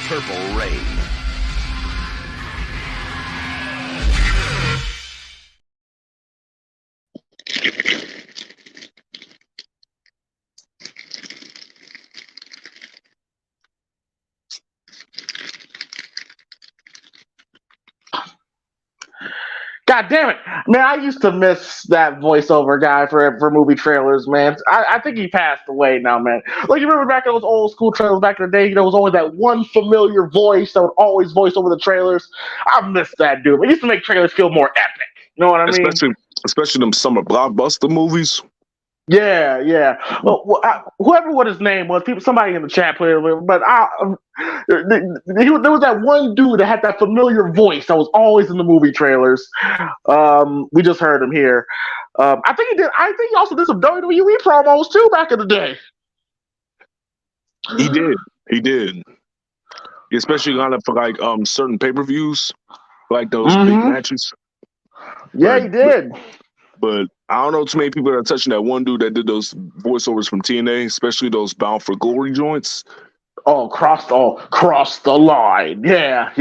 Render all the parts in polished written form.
Purple Rain. God damn it, man! I used to miss that voiceover guy for movie trailers, man. I think he passed away now, man. Like you remember back in those old school trailers back in the day, there was always that one familiar voice that would always voice over the trailers. I miss that dude. It used to make trailers feel more epic. You know what I mean? Especially them summer blockbuster movies. Yeah, yeah. Well, whoever what his name was, somebody in the chat put it, but there was that one dude that had that familiar voice that was always in the movie trailers. We just heard him here. I think he did. I think he also did some WWE promos too back in the day. He did. He did. Especially on it for like certain pay-per-views, like those big matches. Yeah, he did. But I don't know too many people that are touching that one dude that did those voiceovers from TNA, especially those Bound for Glory joints. Cross the line. Yeah.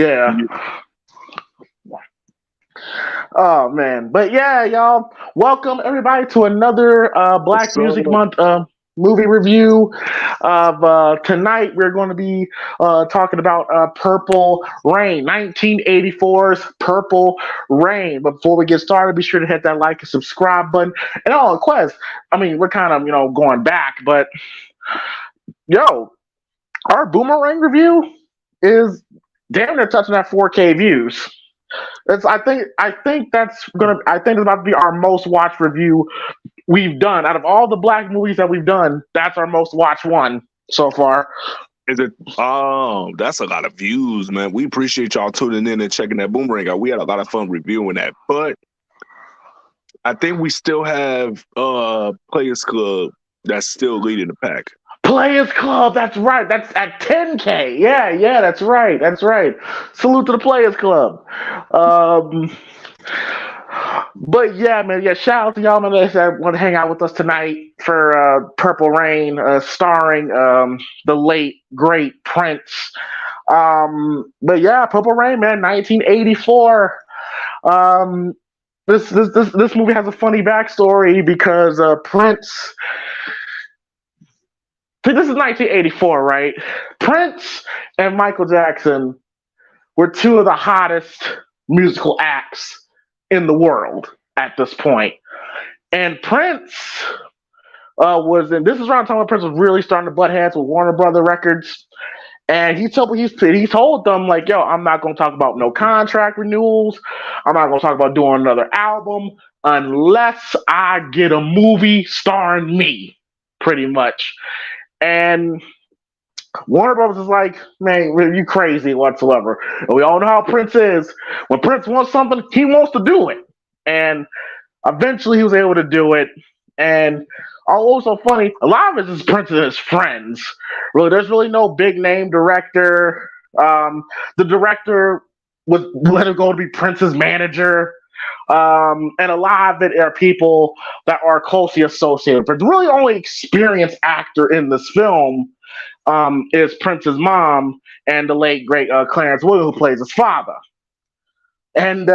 Oh man, but yeah, y'all. Welcome everybody to another Black Music Month movie review of tonight. We're going to be talking about Purple Rain, 1984's Purple Rain. But before we get started, be sure to hit that like and subscribe button. And Quez, I mean, we're kind of going back, but our Boomerang review is damn near touching that 4K views. I think it's about to be our most watched review we've done out of all the Black movies that we've done. That's our most watched one so far. Is it? Oh, that's a lot of views, man. We appreciate y'all tuning in and checking that Boomerang out. We had a lot of fun reviewing that, but I think we still have Players Club that's still leading the pack. Players Club, that's right. That's at 10K. Yeah, that's right. Salute to the Players Club. But yeah, man, shout out to y'all, man, that want to hang out with us tonight for Purple Rain, starring the late, great Prince. But yeah, Purple Rain, man, 1984. This movie has a funny backstory because Prince... This is 1984, right? Prince and Michael Jackson were two of the hottest musical acts in the world at this point. And Prince this is around the time when Prince was really starting to butt heads with Warner Brother Records. And he told them, like, yo, I'm not going to talk about no contract renewals. I'm not going to talk about doing another album unless I get a movie starring me, pretty much. And Warner Brothers is like, man, you crazy whatsoever. And we all know how Prince is. When Prince wants something, he wants to do it. And eventually he was able to do it. And also funny, a lot of it is Prince and his friends. Really, there's really no big name director. The director would let him go to be Prince's manager. And a lot of it are people that are closely associated. But the really only experienced actor in this film is Prince's mom and the late great Clarence Williams, who plays his father. And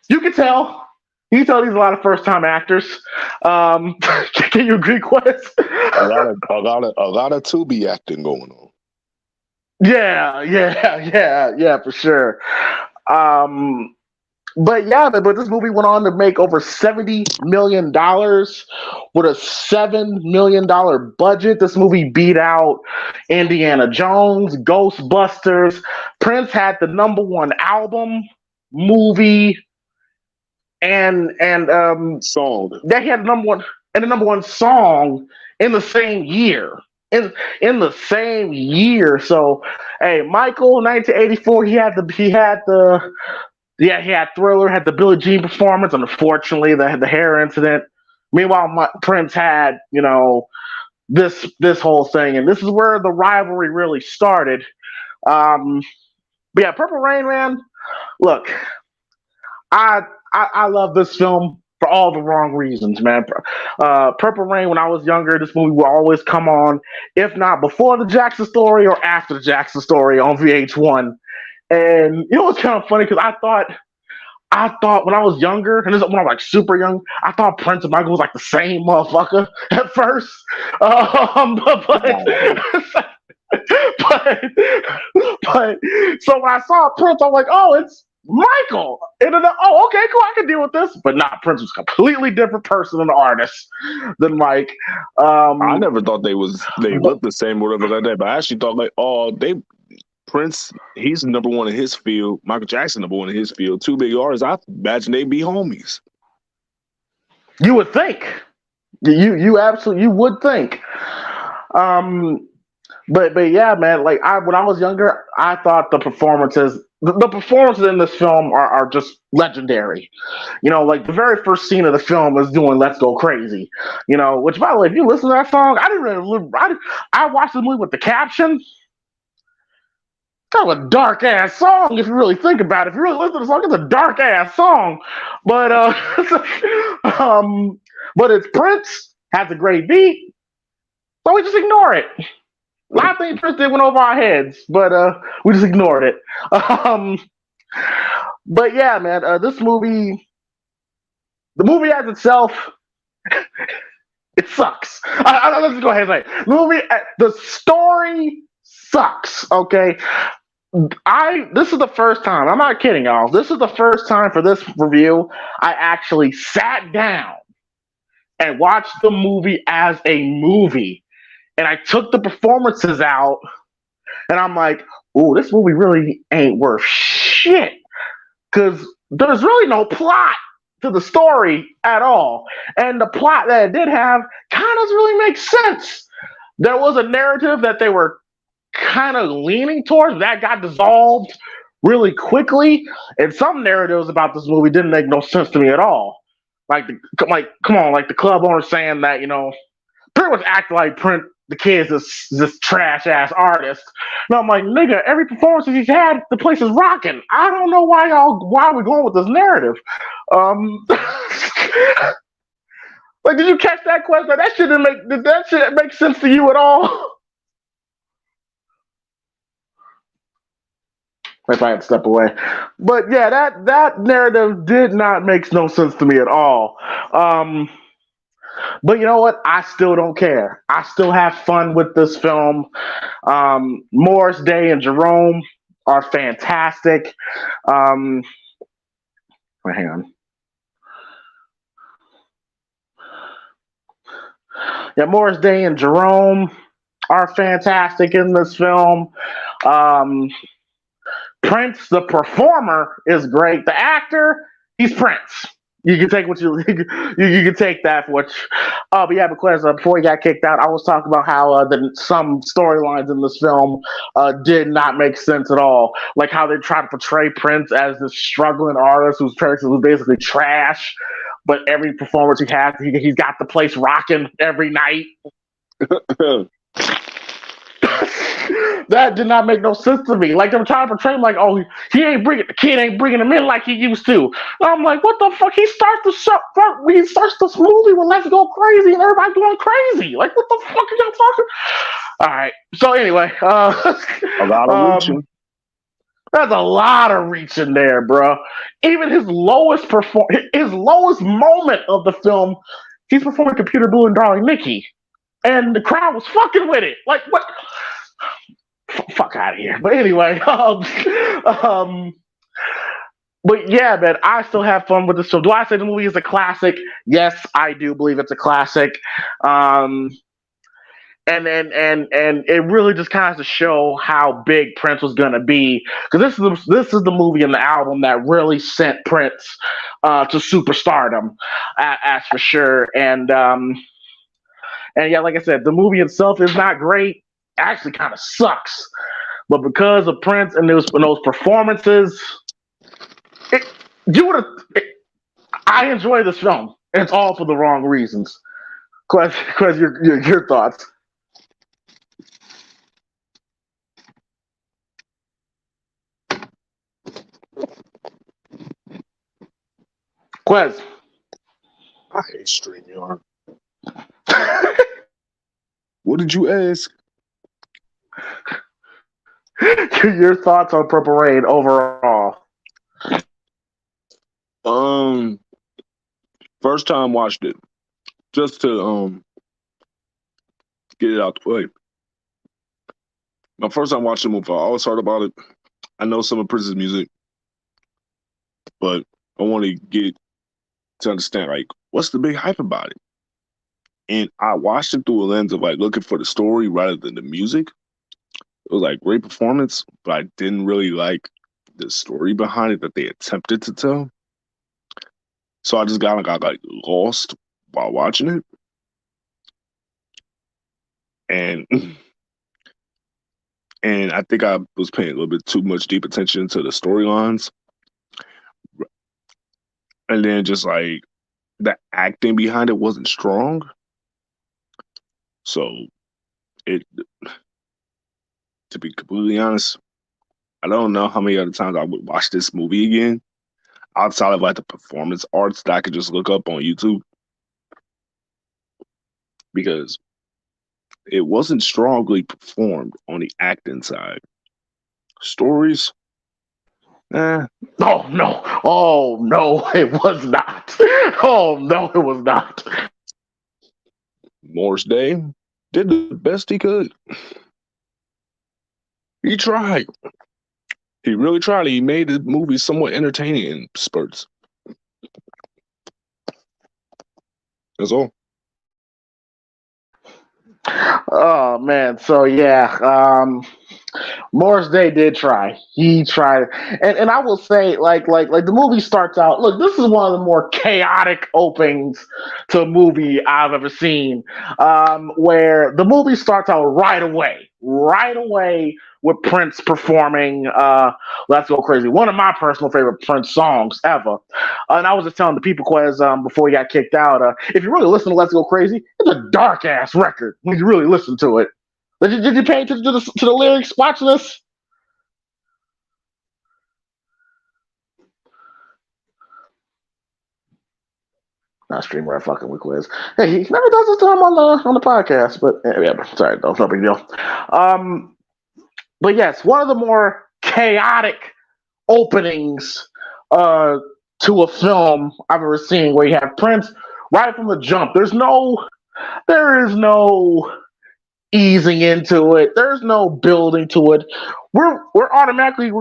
you can tell these are a lot of first time actors. Can you agree, Quez? a lot of Tubi acting going on. Yeah, for sure. But this movie went on to make over $70 million with a $7 million budget. This movie beat out Indiana Jones, Ghostbusters. Prince had the #1 album, movie, and song. That he had the #1 song in the same year. In the same year. So, hey, Michael, 1984, he had Thriller, had the Billie Jean performance, and unfortunately, the hair incident. Meanwhile, Prince had, this whole thing, and this is where the rivalry really started. But yeah, Purple Rain, man. Look, I love this film for all the wrong reasons, man. Purple Rain, when I was younger, this movie would always come on, if not before the Jackson Story or after the Jackson Story on VH1. And it was kind of funny because I thought when I was younger, and this is when I was like super young, I thought Prince and Michael was like the same motherfucker at first. But but so when I saw Prince, I was like, oh, it's Michael. And then, oh, okay, cool, I can deal with this. But not Prince was a completely different person and artist than Mike. I never thought they looked the same or whatever like that, but I actually thought like, oh, they Prince, he's number one in his field. Michael Jackson number one in his field. Two big artists. I imagine they'd be homies. You would think. You absolutely you would think. But yeah, man. Like when I was younger, I thought the performances in this film are just legendary. You know, like the very first scene of the film is doing "Let's Go Crazy." You know, which by the way, if you listen to that song, I didn't really. I watched the movie with the caption. Kind of a dark ass song if you really think about it. If you really listen to the song, it's a dark ass song. But but it's Prince, has a great beat, so we just ignore it. A lot of things Prince did went over our heads, but we just ignored it. But yeah, man, this movie, the movie as itself, it sucks. Let's just go ahead and say it. The story sucks. Okay, this is the first time. I'm not kidding, y'all. This is the first time for this review I actually sat down and watched the movie as a movie, and I took the performances out, and I'm like, "Ooh, this movie really ain't worth shit," because there's really no plot to the story at all, and the plot that it did have kind of doesn't really make sense. There was a narrative that they were kind of leaning towards that got dissolved really quickly, and some narratives about this movie didn't make no sense to me at all. Come on, like the club owner saying that pretty much act like Prince the kid's this trash ass artist. And I'm like, nigga, every performance he's had, the place is rocking. I don't know why we're going with this narrative. Like, did you catch that question? Did that shit make sense to you at all? If I had to step away. But yeah, that narrative did not make no sense to me at all. But you know what? I still don't care. I still have fun with this film. Morris Day and Jerome are fantastic. Wait, hang on. Yeah, Morris Day and Jerome are fantastic in this film. Prince, the performer, is great. The actor, he's Prince. You can take you can take that for what. But yeah, because before he got kicked out, I was talking about how some storylines in this film did not make sense at all. Like how they tried to portray Prince as this struggling artist whose person was basically trash, but every performance he has, he's got the place rocking every night. That did not make no sense to me. Like they were trying to portray him like, oh, the kid ain't bringing him in like he used to. And I'm like, what the fuck? He starts this movie with "Let's Go Crazy" and everybody going crazy. Like, what the fuck are y'all talking? All right. So anyway, a lot of reaching. There's a lot of reaching there, bro. Even his lowest moment of the film, he's performing "Computer Blue" and "Darling Nikki," and the crowd was fucking with it. Like, what? Fuck out of here. But anyway, but yeah, man, I still have fun with this film. Do I say the movie is a classic? Yes, I do believe it's a classic. And it really just kind of to show how big Prince was gonna be, because this is the movie and the album that really sent Prince to superstardom, as for sure. And yeah, like I said, the movie itself is not great. Actually kind of sucks, but because of Prince and those performances, I enjoy this film, and it's all for the wrong reasons. Quez, your thoughts? Quez. I hate StreamYard. What did you ask? Your thoughts on Purple Rain overall? First time watched it just to get it out the way. My first time watching the movie, I always heard about it. I know some of Prince's music, but I want to get to understand like what's the big hype about it. And I watched it through a lens of like looking for the story rather than the music. It was like great performance, but I didn't really like the story behind it that they attempted to tell. So I just got like lost while watching it. And and I think I was paying a little bit too much deep attention to the storylines. And then just like the acting behind it wasn't strong. So it, to be completely honest, I don't know how many other times I would watch this movie again outside of like the performance arts that I could just look up on YouTube, because it wasn't strongly performed on the acting side. Stories, Oh no! Oh no! It was not. Oh no! It was not. Morris Day did the best he could. He tried. He really tried. He made the movie somewhat entertaining in spurts. That's all. Oh man! So yeah, Morris Day did try. He tried, and I will say, like the movie starts out. Look, this is one of the more chaotic openings to a movie I've ever seen. Where the movie starts out right away with Prince performing "Let's Go Crazy," one of my personal favorite Prince songs ever. And I was just telling the people, Quez, before he got kicked out, if you really listen to "Let's Go Crazy," it's a dark ass record when you really listen to it. Did you pay attention to the lyrics watching this? Not streamer, I fucking with Quiz. Hey, he never does this time on the podcast, but yeah, sorry, no, it's no big deal. But yes, one of the more chaotic openings to a film I've ever seen, where you have Prince right from the jump. There is no easing into it. There's no building to it. We're automatically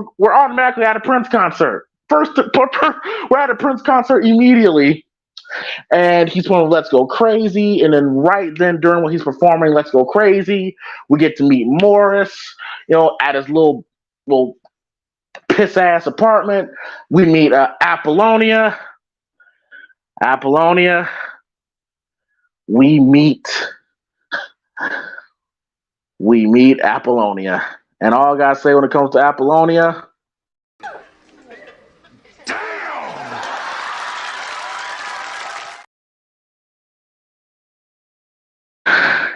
at a Prince concert. We're at a Prince concert immediately, and he's playing "Let's Go Crazy," and then right then during when he's performing "Let's Go Crazy," we get to meet Morris, at his little piss ass apartment. We meet Apollonia. We meet Apollonia. And all I gotta say when it comes to Apollonia,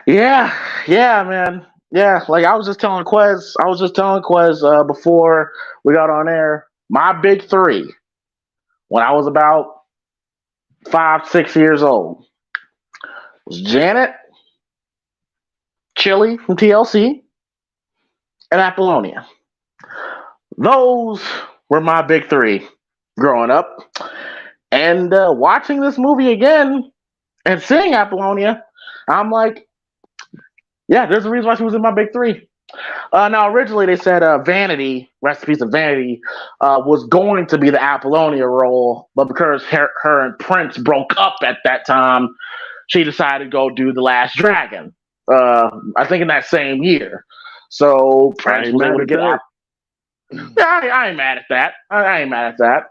yeah, man. Yeah, like I was just telling Quez before we got on air, my big three when I was about 5, 6 years old was Janet, Chili from TLC, and Apollonia. Those were my big three growing up. And watching this movie again and seeing Apollonia, I'm like, yeah, there's a reason why she was in my big three. Now, originally they said Vanity, Recipes of Vanity, was going to be the Apollonia role, but because her and Prince broke up at that time, she decided to go do The Last Dragon. I think in that same year. So Prince was able to get out. Yeah, I ain't mad at that. I ain't mad at that.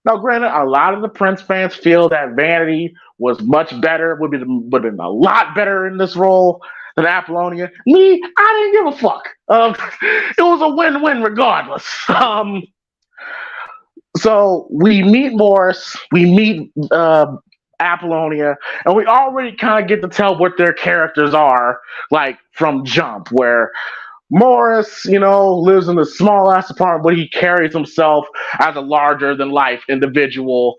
Now, granted, a lot of the Prince fans feel that Vanity was much better, would have been a lot better in this role than Apollonia. Me, I didn't give a fuck. It was a win-win regardless. So we meet Morris, we meet Apollonia, and we already kind of get to tell what their characters are, like from jump, where Morris, lives in a small ass apartment, but he carries himself as a larger than life individual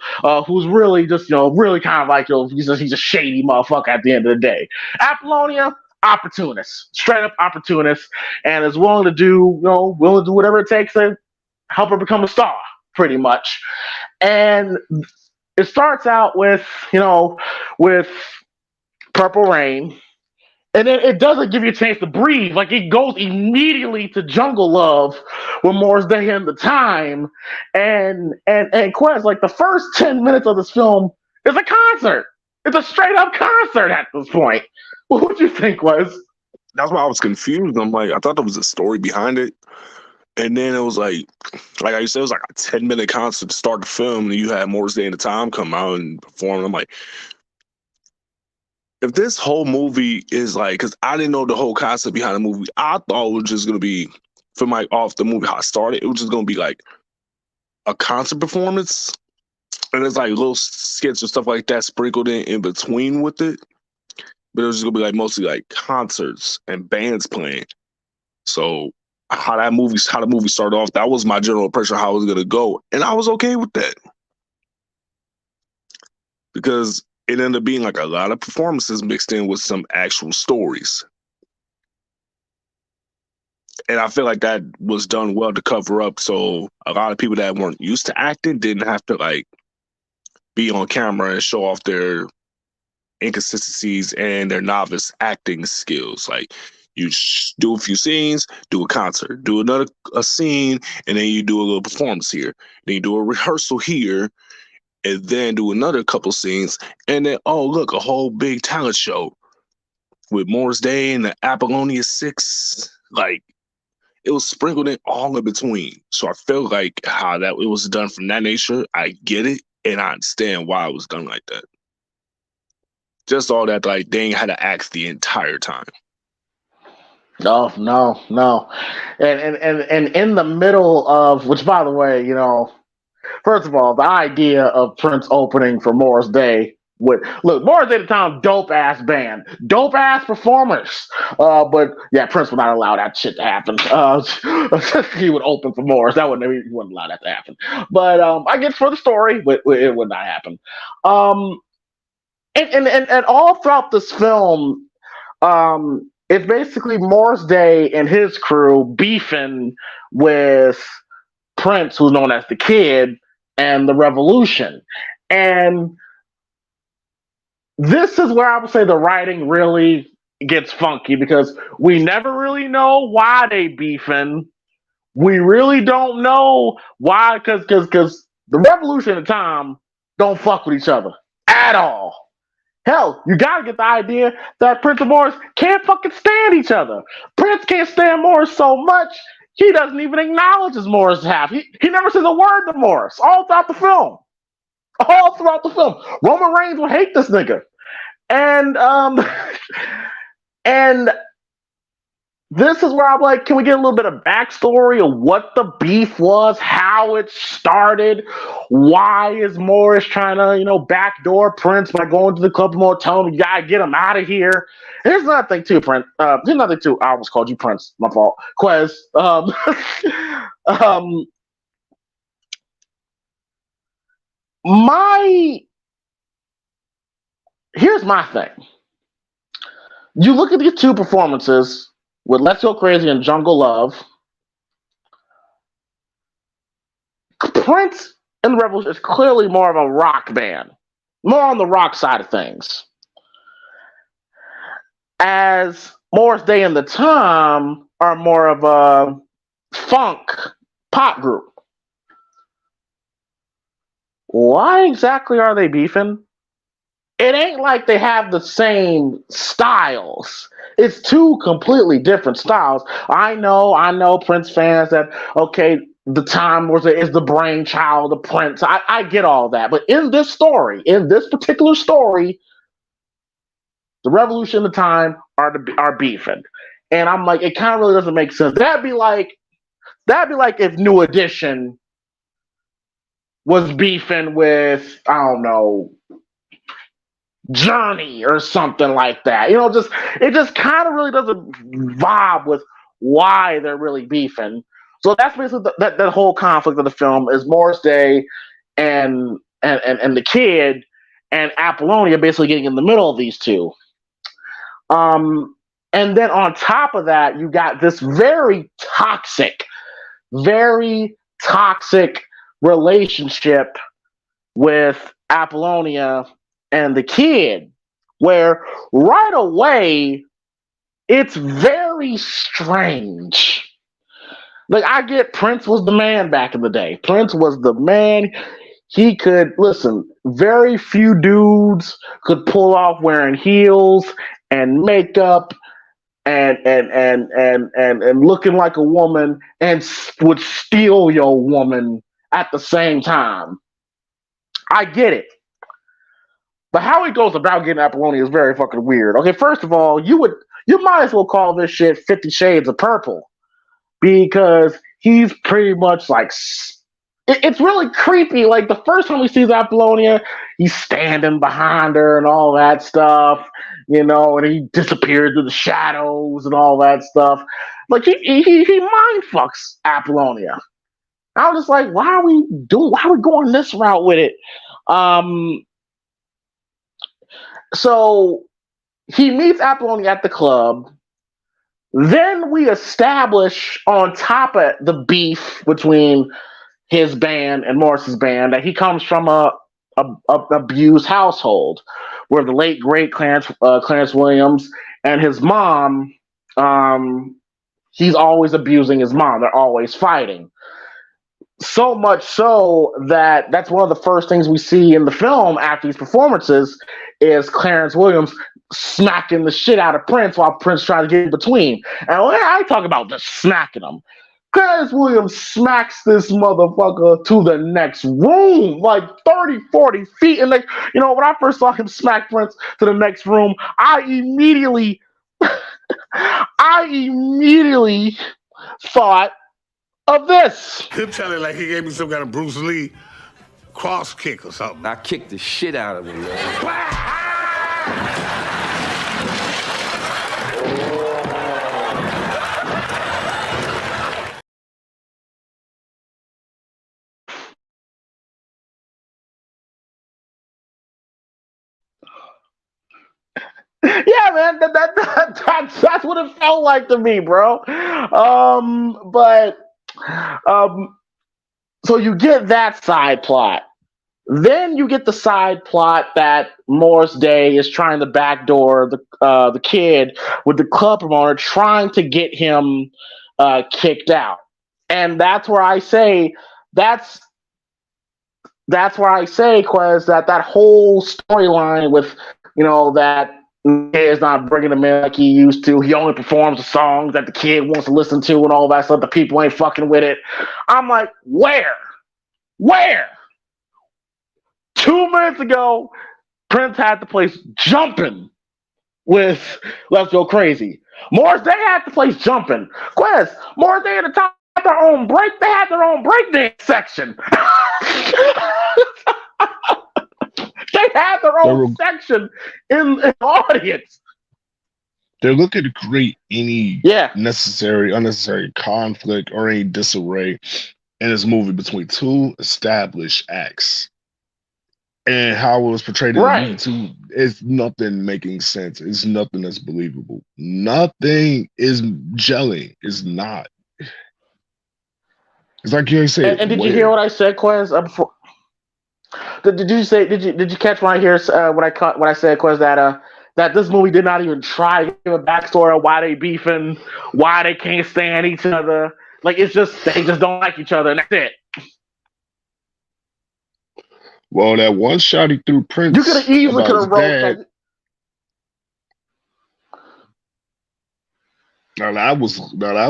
who's really just, really kind of like, he's a shady motherfucker at the end of the day. Apollonia, opportunist, straight up opportunist, and is willing to do whatever it takes to help her become a star, pretty much. And it starts out with Purple Rain. And then it doesn't give you a chance to breathe. Like, it goes immediately to Jungle Love with Morris Day and the Time. And Quez, like, the first 10 minutes of this film is a concert. It's a straight up concert at this point. What would you think, Quez? That's why I was confused. I'm like, I thought there was a story behind it. And then it was like you said, it was like a 10-minute concert to start the film, and you had Morris Day and the Time come out and perform. And I'm like, if this whole movie is like, because I didn't know the whole concept behind the movie, I thought it was just going to be, from like off the movie, how it started, it was just going to be like a concert performance. And there's like little skits and stuff like that sprinkled in between with it. But it was just going to be like mostly like concerts and bands playing. So how the movie started off, that was my general impression of how it was going to go. And I was okay with that. Because it ended up being like a lot of performances mixed in with some actual stories. And I feel like that was done well to cover up. So a lot of people that weren't used to acting didn't have to like be on camera and show off their inconsistencies and their novice acting skills. Like, you do a few scenes, do a concert, do a scene, and then you do a little performance here. Then you do a rehearsal here, and then do another couple scenes, and then, oh, look, a whole big talent show with Morris Day and the Apollonia 6. Like, it was sprinkled in all in between. So I felt like how that it was done from that nature. I get it, and I understand why it was done like that. Just all that, like, they ain't had to act the entire time. No. And in the middle of, which, by the way, first of all, the idea of Prince opening for Morris Day Morris Day at the time, dope ass band, dope ass performers. But yeah, Prince would not allow that shit to happen. He would open for Morris. He wouldn't allow that to happen. But I guess for the story, but it would not happen. And all throughout this film, it's basically Morris Day and his crew beefing with Prince, who's known as the Kid, and the Revolution. And this is where I would say the writing really gets funky, because we never really know why they beefing. We really don't know why, because the Revolution at the time don't fuck with each other at all. Hell, you gotta get the idea that Prince and Morris can't fucking stand each other. Prince can't stand Morris so much, he doesn't even acknowledge his Morris half. He never says a word to Morris all throughout the film. All throughout the film. Roman Reigns would hate this nigga. And and this is where I'm like, can we get a little bit of backstory of what the beef was, how it started, why is Morris trying to, backdoor Prince by going to the club more, telling him you gotta get him out of here. Here's another thing too, Prince. Here's another thing too. I almost called you Prince. My fault. Quez. Here's my thing. You look at these two performances with Let's Go Crazy and Jungle Love. Prince and the Revolution is clearly more of a rock band, more on the rock side of things. As Morris Day and the Time are more of a funk pop group. Why exactly are they beefing? It ain't like they have the same styles. It's two completely different styles. I know Prince fans that, okay, the Time is the brainchild of Prince. I get all that. But in this particular story, the Revolution and the Time are beefing. And I'm like, it kind of really doesn't make sense. That'd be like if New Edition was beefing with, I don't know, Journey or something like that. It just kind of really doesn't vibe with why they're really beefing. So that's basically that whole conflict of the film is Morris Day and the kid and Apollonia basically getting in the middle of these two. And then on top of that, you got this very toxic relationship with Apollonia and the kid, where right away it's very strange. Like, I get Prince was the man back in the day. Prince was the man. He could listen. Very few dudes could pull off wearing heels and makeup and looking like a woman and would steal your woman at the same time. I get it. But how he goes about getting Apollonia is very fucking weird. Okay, first of all, you might as well call this shit 50 Shades of Purple, because he's pretty much like, it's really creepy. Like, the first time we see Apollonia, he's standing behind her and all that stuff, and he disappears into the shadows and all that stuff. Like, he mind fucks Apollonia. I was just like, why are we going this route with it? So he meets Apollonia at the club. Then we establish, on top of the beef between his band and Morris's band, that he comes from a abused household, where the late great Clarence Williams and his mom, he's always abusing his mom. They're always fighting. So much so that that's one of the first things we see in the film after these performances is Clarence Williams smacking the shit out of Prince while Prince tries to get in between. And when I talk about just smacking him, Clarence Williams smacks this motherfucker to the next room, like 30, 40 feet. And like, when I first saw him smack Prince to the next room, I immediately thought of this. He'll tell it like he gave me some kind of Bruce Lee cross kick or something. I kicked the shit out of him, man. Yeah, man, that's what it felt like to me, bro. So you get that side plot. Then you get the side plot that Morris Day is trying to backdoor the kid with the club promoter, trying to get him kicked out. And that's where I say, Quez, that whole storyline with, that is not bringing him in like he used to. He only performs the songs that the kid wants to listen to and all that stuff. The people ain't fucking with it. I'm like, where? 2 minutes ago, Prince had the place jumping with Let's Go Crazy. Morris Day had the place jumping. Quez, Morris Day at the top had their own break. They had their own breakdance section. They had their own section in the audience. They're looking to create any unnecessary conflict or any disarray in this movie between two established acts. And how it was portrayed in the movie too, it's nothing making sense. It's nothing that's believable. Nothing is gelling. It's not. It's like you said. And did you hear what I said, Quez? Before? Did you catch when I said, Quez, that this movie did not even try to give a backstory of why they beefing, why they can't stand each other. Like, it's just they just don't like each other, and that's it. Well, that one shot he threw Prince. You could have easily wrote that. Now that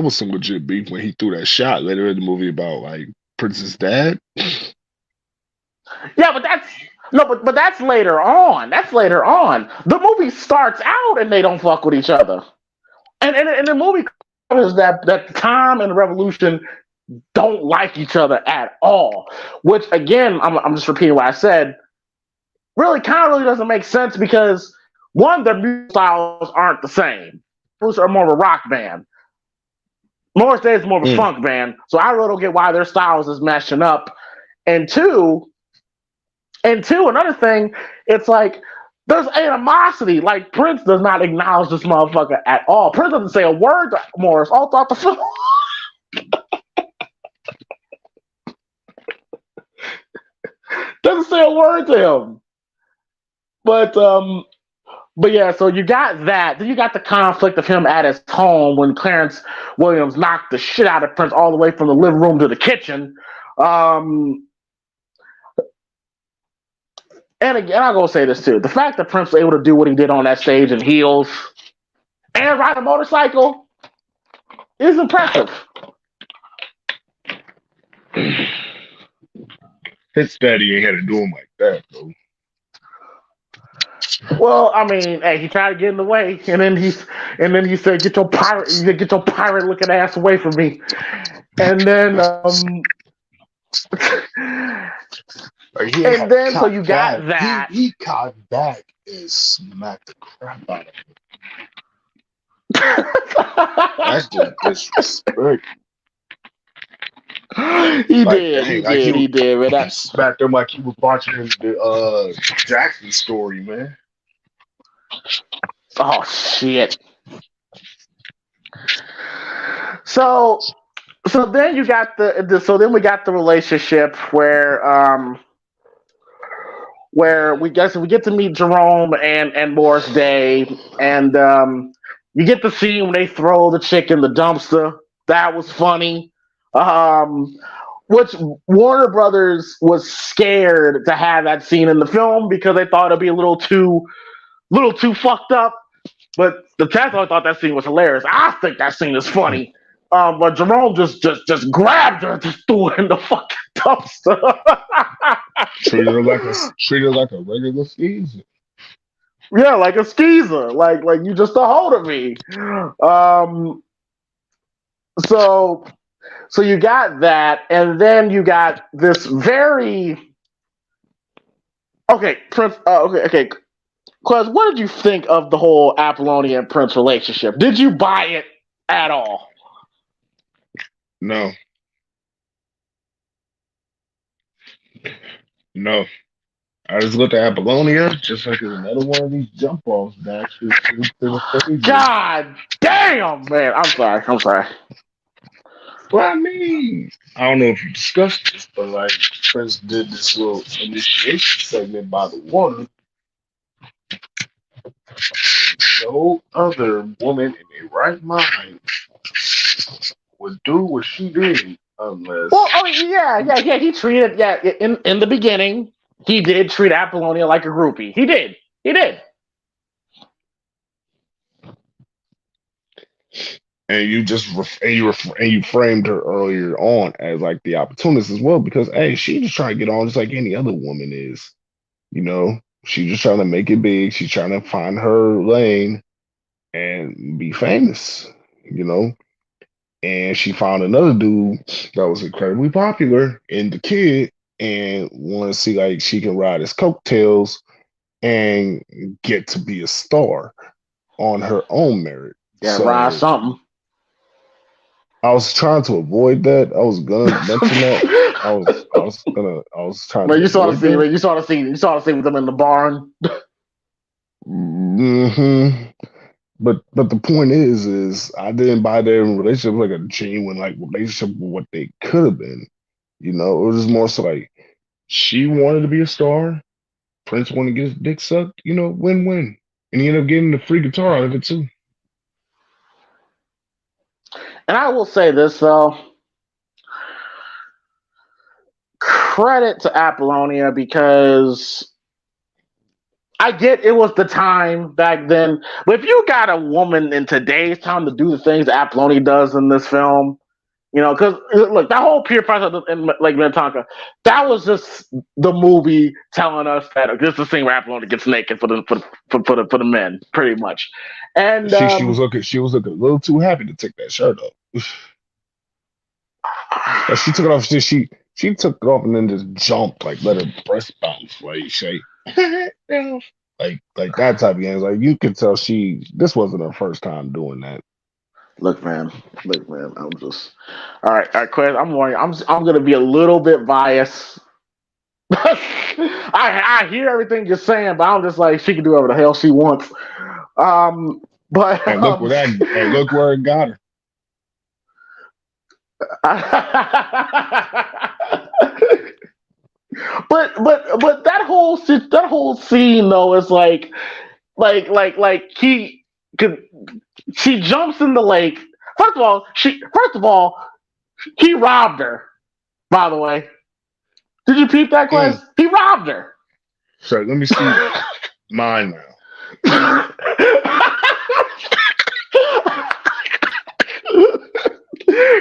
was some legit beef when he threw that shot later in the movie about like Prince's dad. Yeah, but that's later on. That's later on. The movie starts out and they don't fuck with each other, and the movie covers that Tom and the Revolution don't like each other at all. Which, again, I'm just repeating what I said. Really doesn't make sense because, one, their music styles aren't the same. Those are more of a rock band. Morris Day is more of a funk band, so I really don't get why their styles is meshing up. And two, another thing, it's like there's animosity. Like Prince does not acknowledge this motherfucker at all. Prince doesn't say a word to Morris all throughout the film. Doesn't say a word to him. But yeah, so you got that. Then you got the conflict of him at his home when Clarence Williams knocked the shit out of Prince all the way from the living room to the kitchen. And again, I'm going to say this too. The fact that Prince was able to do what he did on that stage in heels and ride a motorcycle is impressive. His daddy ain't had to do him like that, though. Well, I mean, hey, he tried to get in the way, and then he said, "Get your pirate looking ass away from me." And then, so you got that. He caught back and smacked the crap out of him. That's just disrespect. He did, man. That smacked him like he was watching the Jackson story, man. Oh shit. So then you got then we got the relationship where we get to meet Jerome and Morris Day, and you get the scene when they throw the chick in the dumpster. That was funny. Which Warner Brothers was scared to have that scene in the film because they thought it'd be a little too fucked up. But the Tesla thought that scene was hilarious. I think that scene is funny. But Jerome just grabbed her and just threw her in the fucking dumpster. treated her like a regular skeezer. Yeah, like a skeezer. Like you just a hold of me. So you got that, and then you got this very Prince. Okay. Quez, what did you think of the whole Apollonia and Prince relationship? Did you buy it at all? No. I just looked at Apollonia just like it's another one of these jump offs back to the stage. God damn, man! I'm sorry. Well, I mean, I don't know if you discussed this, but like Prince did this little initiation segment by the water. No other woman in a right mind would do what she did unless. Well, yeah. He treated in the beginning. He did treat Apollonia like a groupie. He did. And you framed her earlier on as like the opportunist as well, because hey, she just trying to get on just like any other woman is. You know, she's just trying to make it big. She's trying to find her lane and be famous. You know, and she found another dude that was incredibly popular in the kid and wanted to see like she can ride his coattails and get to be a star on her own merit. Yeah, so, ride something. I was trying to avoid that. I was gonna mention that. I was trying. But you saw the scene. You saw the scene with them in the barn. Mm-hmm. But the point is I didn't buy their relationship like a genuine like relationship with what they could have been. You know, it was more so like she wanted to be a star. Prince wanted to get his dick sucked. You know, win-win, and he ended up getting the free guitar out of it too. And I will say this though, credit to Apollonia because I get it was the time back then, but if you got a woman in today's time to do the things that Apollonia does in this film, you know, because look, that whole Pure Price in Lake Minnetonka, that was just the movie telling us that this is the scene where Apollonia gets naked for the men, pretty much. And she was looking a little too happy to take that shirt off. She took it off. She took it off and then just jumped, like let her breast bounce, like shake, like that type of game. Like you could tell this wasn't her first time doing that. Look, man. I'm just all right, Quez. I'm warning. I'm gonna be a little bit biased. I hear everything you're saying, but I'm just like she can do whatever the hell she wants. But And look where it got her. but that whole scene though is like he could she jumps in the lake. First of all he robbed her. By the way, did you peep that, Quest? He robbed her. Sorry, let me see mine now.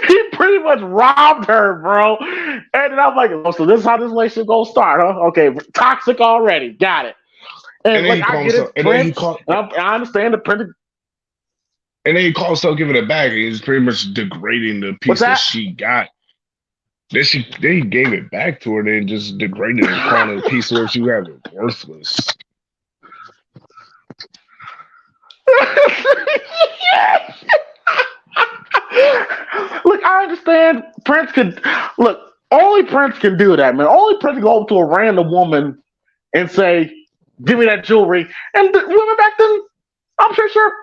He pretty much robbed her, bro. And then I'm like, oh, so this is how this relationship gonna start, huh? Okay, toxic already. Got it. And like, I get it, Prince. I understand the Prince. And then he calls herself giving it back, and he's pretty much degrading the piece that she got. Then he gave it back to her, and then just degraded it, calling it a piece of her she had worthless. Look, I understand Prince could look. Only Prince can do that, man. Only Prince can go up to a random woman and say, "Give me that jewelry." And the women back then, I'm sure.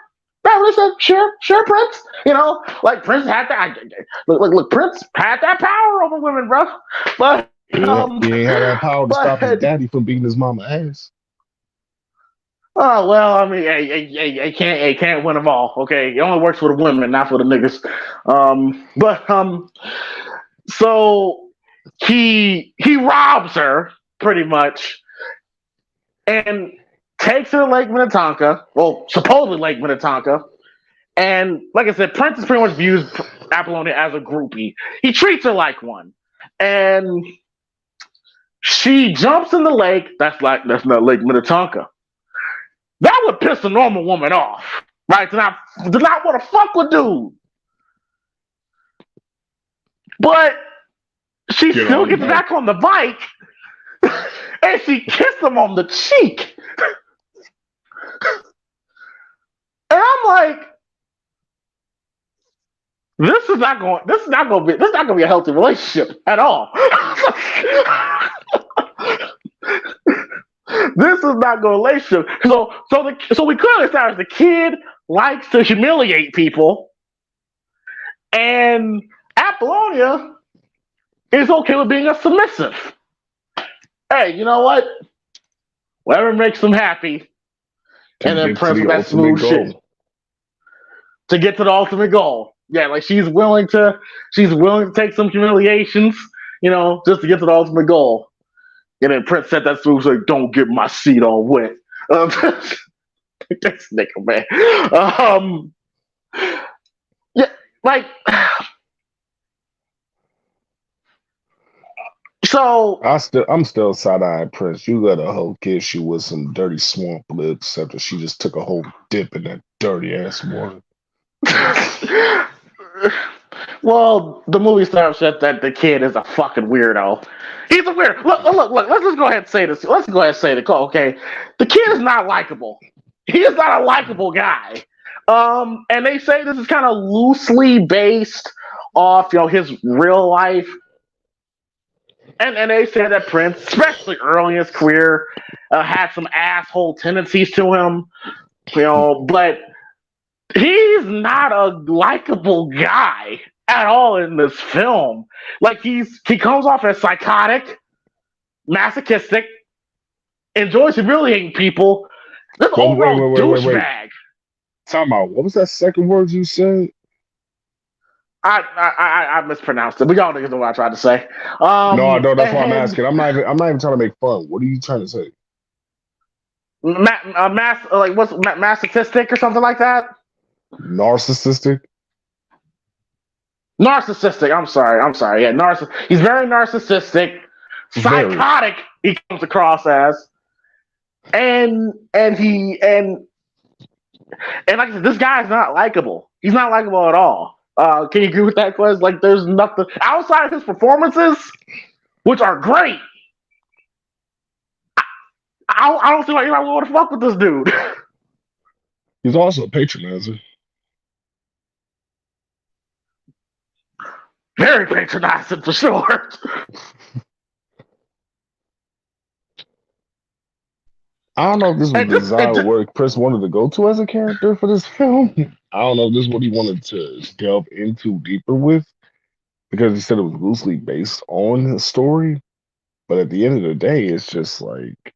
They said, "Sure, Prince." You know, like Prince had that. Look, Prince had that power over women, bro. But he ain't had that power to stop his daddy from beating his mama ass. Oh well, I mean, he can't win them all. Okay, it only works for the women, not for the niggas. So he robs her pretty much, and takes her to Lake Minnetonka. Well, supposedly Lake Minnetonka, and like I said, Princess pretty much views Apollonia as a groupie. He treats her like one, and she jumps in the lake. That's not Lake Minnetonka. That would piss a normal woman off, right? To not want to fuck with dude. But she still gets back on the bike and she kissed him on the cheek. And I'm like, this is not gonna be a healthy relationship at all. This is not going to relationship. So we clearly established the kid likes to humiliate people, and Apollonia is okay with being a submissive. Hey, you know what? Whatever makes them happy, and then Prince with that smooth shit to get to the ultimate goal. Yeah, like she's willing to take some humiliations, you know, just to get to the ultimate goal. And then Prince said that smooth, like, "Don't get my seat all wet." This nigga, man. Yeah, like, so I'm still side-eyeing Prince. You let a hoe kiss you with some dirty swamp lips after she just took a whole dip in that dirty ass water. Well, the movie star said that the kid is a fucking weirdo. He's a weirdo. Look. Let's just go ahead and say this. Let's go ahead and say the okay. The kid is not likable. He is not a likable guy. And they say this is kind of loosely based off, his real life. And they say that Prince, especially early in his career, had some asshole tendencies to him. But he's not a likable guy at all in this film. Like he comes off as psychotic, masochistic, enjoys humiliating people. This overall douchebag. Time out. What was that second word you said? I mispronounced it. But y'all niggas know what I tried to say. No, that's why I'm asking. I'm not even trying to make fun. What are you trying to say? What's masochistic or something like that? Narcissistic. I'm sorry. Yeah, he's very narcissistic, psychotic. He comes across as, and like I said, this guy's not likable. He's not likable at all. Can you agree with that, Quez? Like, there's nothing outside of his performances, which are great. I don't see why anybody would want to fuck with this dude. He's also a patronizer. very patronizing for sure. I don't know if this was the design where Chris wanted to go to as a character for this film. I don't know if this is what he wanted to delve into deeper with, because he said it was loosely based on his story. But at the end of the day, it's just like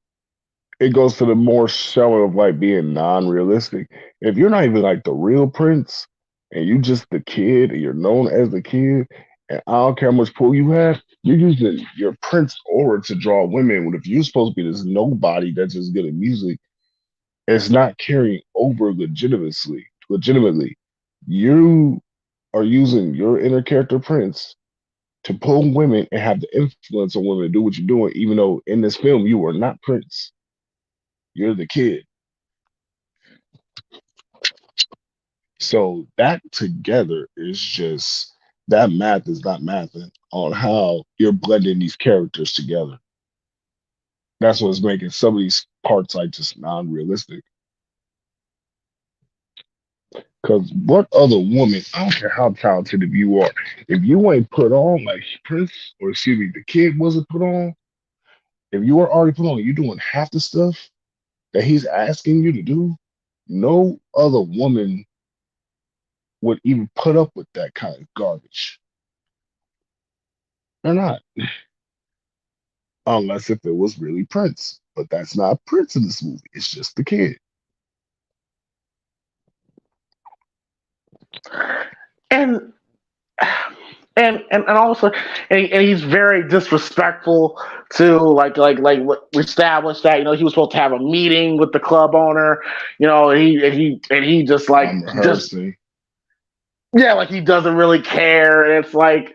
it goes to the more showing of like being non-realistic. If you're not even like the real prince and you just the kid and you're known as the kid, and I don't care how much pull you have, you're using your prince aura to draw women. When if you're supposed to be this nobody that's just good at music, it's not carrying over legitimately. You are using your inner character prince to pull women and have the influence on women to do what you're doing, even though in this film you are not Prince. You're the kid. So that together is just that math is not mathing on how you're blending these characters together. That's what's making some of these parts like just non-realistic. Because what other woman, I don't care how talented you are, if you ain't put on like Prince, or excuse me, the kid wasn't put on, if you were already put on, you're doing half the stuff that he's asking you to do, no other woman would even put up with that kind of garbage. They're not. Unless if it was really Prince. But that's not Prince in this movie. It's just the kid. And also, and he's very disrespectful to like what we established that he was supposed to have a meeting with the club owner, and he just like like he doesn't really care, and it's like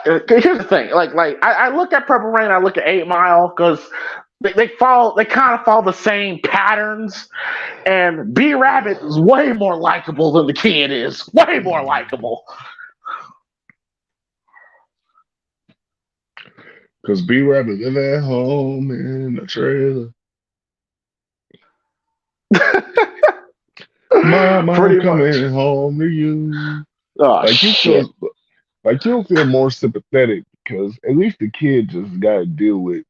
here's the thing, I look at Purple Rain, I look at 8 Mile because they kind of follow the same patterns, and B Rabbit is way more likable than the kid is, way more likable. Because B Rabbit live at home in a trailer. Mom, I'm coming home to you. Oh, like shit. You don't feel more sympathetic because at least the kid just got to deal with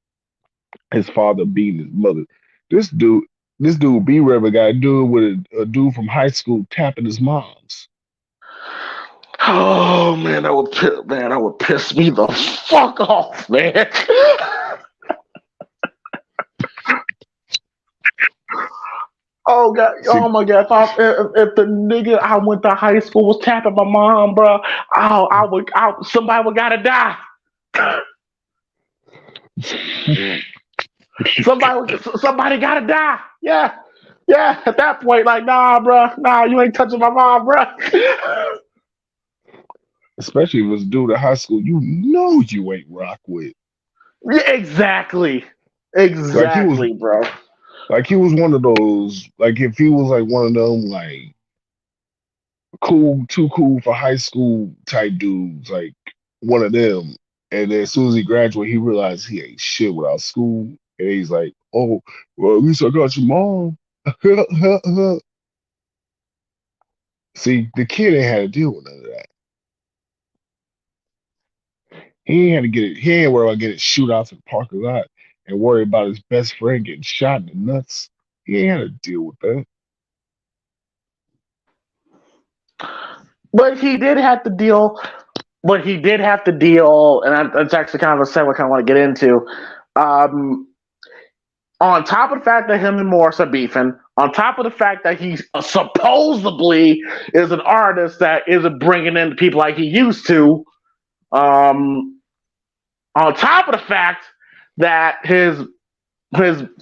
his father beating his mother. This dude, B Rabbit got to do it with a dude from high school tapping his mom's. Oh man, that would piss me the fuck off, man. Oh god, oh my god! If the nigga I went to high school was tapping my mom, bro, somebody would gotta die. somebody gotta die. Yeah. At that point, like, nah, bro, you ain't touching my mom, bro. Especially if it's a dude at high school, you ain't rock with. Yeah, exactly, bro. Like he was one of those. Like if he was like one of them, like too cool for high school type dudes, like one of them. And then as soon as he graduated, he realized he ain't shit without school, and he's like, "Oh, well, at least I got your mom." See, the kid ain't had to deal with none of that. He ain't had to get it. He ain't worried about getting shoot out to the parking lot and worry about his best friend getting shot in the nuts. He ain't had to deal with that. But he did have to deal. And that's actually kind of a segue I kind of want to get into. On top of the fact that him and Morris are beefing, on top of the fact that he supposedly is an artist that isn't bringing in people like he used to, on top of the fact that his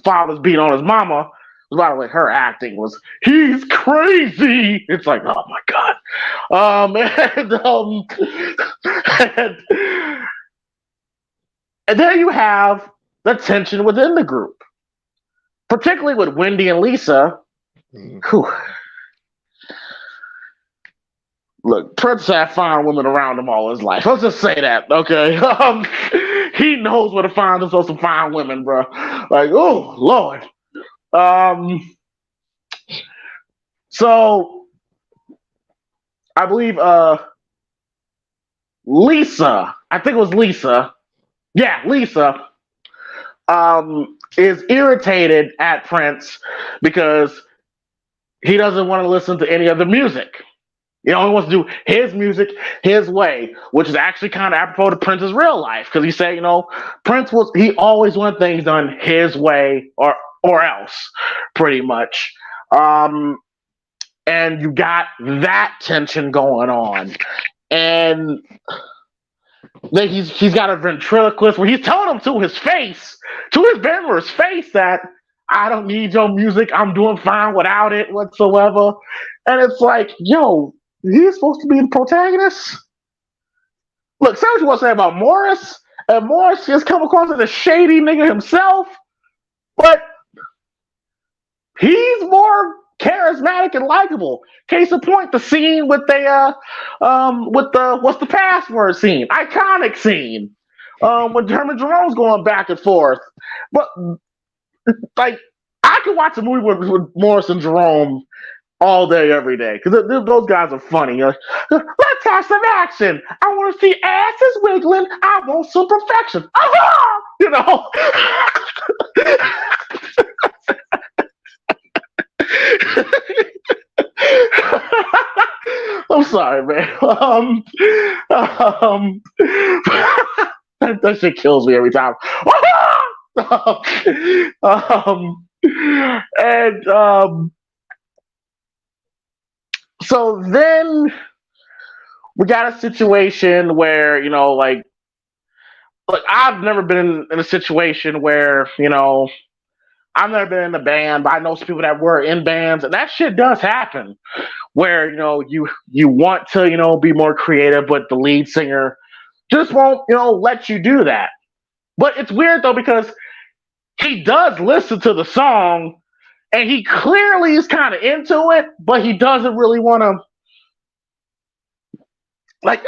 father's beating on his mama, by the way, her acting was, he's crazy. It's like, oh my god. And then you have the tension within the group, particularly with Wendy and Lisa. Whew. Look, Prince had fine women around him all his life. Let's just say that, okay? He knows where to find himself some fine women, bro. Like, oh Lord. So I believe Lisa, I think it was Lisa. Yeah, Lisa is irritated at Prince because he doesn't want to listen to any other music. He only wants to do his music his way, which is actually kind of apropos to Prince's real life. Because he said, he always wanted things done his way or else, pretty much. And you got that tension going on. And then he's got a ventriloquist where he's telling him to his Bammer's face that I don't need your music. I'm doing fine without it whatsoever. And it's like, yo, he's supposed to be the protagonist? Look, say what you want to say about Morris, and Morris just come across as a shady nigga himself, but he's more charismatic and likable. Case in point, the scene with the what's the password scene, iconic scene, when Herman Jerome's going back and forth. But like, I could watch a movie with Morris and Jerome all day, every day, because those guys are funny. Like, let's have some action. I want to see asses wiggling. I want some perfection. I'm sorry, man. That shit kills me every time. So then we got a situation where, like I've never been in a situation where, I've never been in a band, but I know some people that were in bands, and that shit does happen where, you want to, be more creative, but the lead singer just won't, let you do that. But it's weird though, because he does listen to the song and he clearly is kind of into it, but he doesn't really want to, like,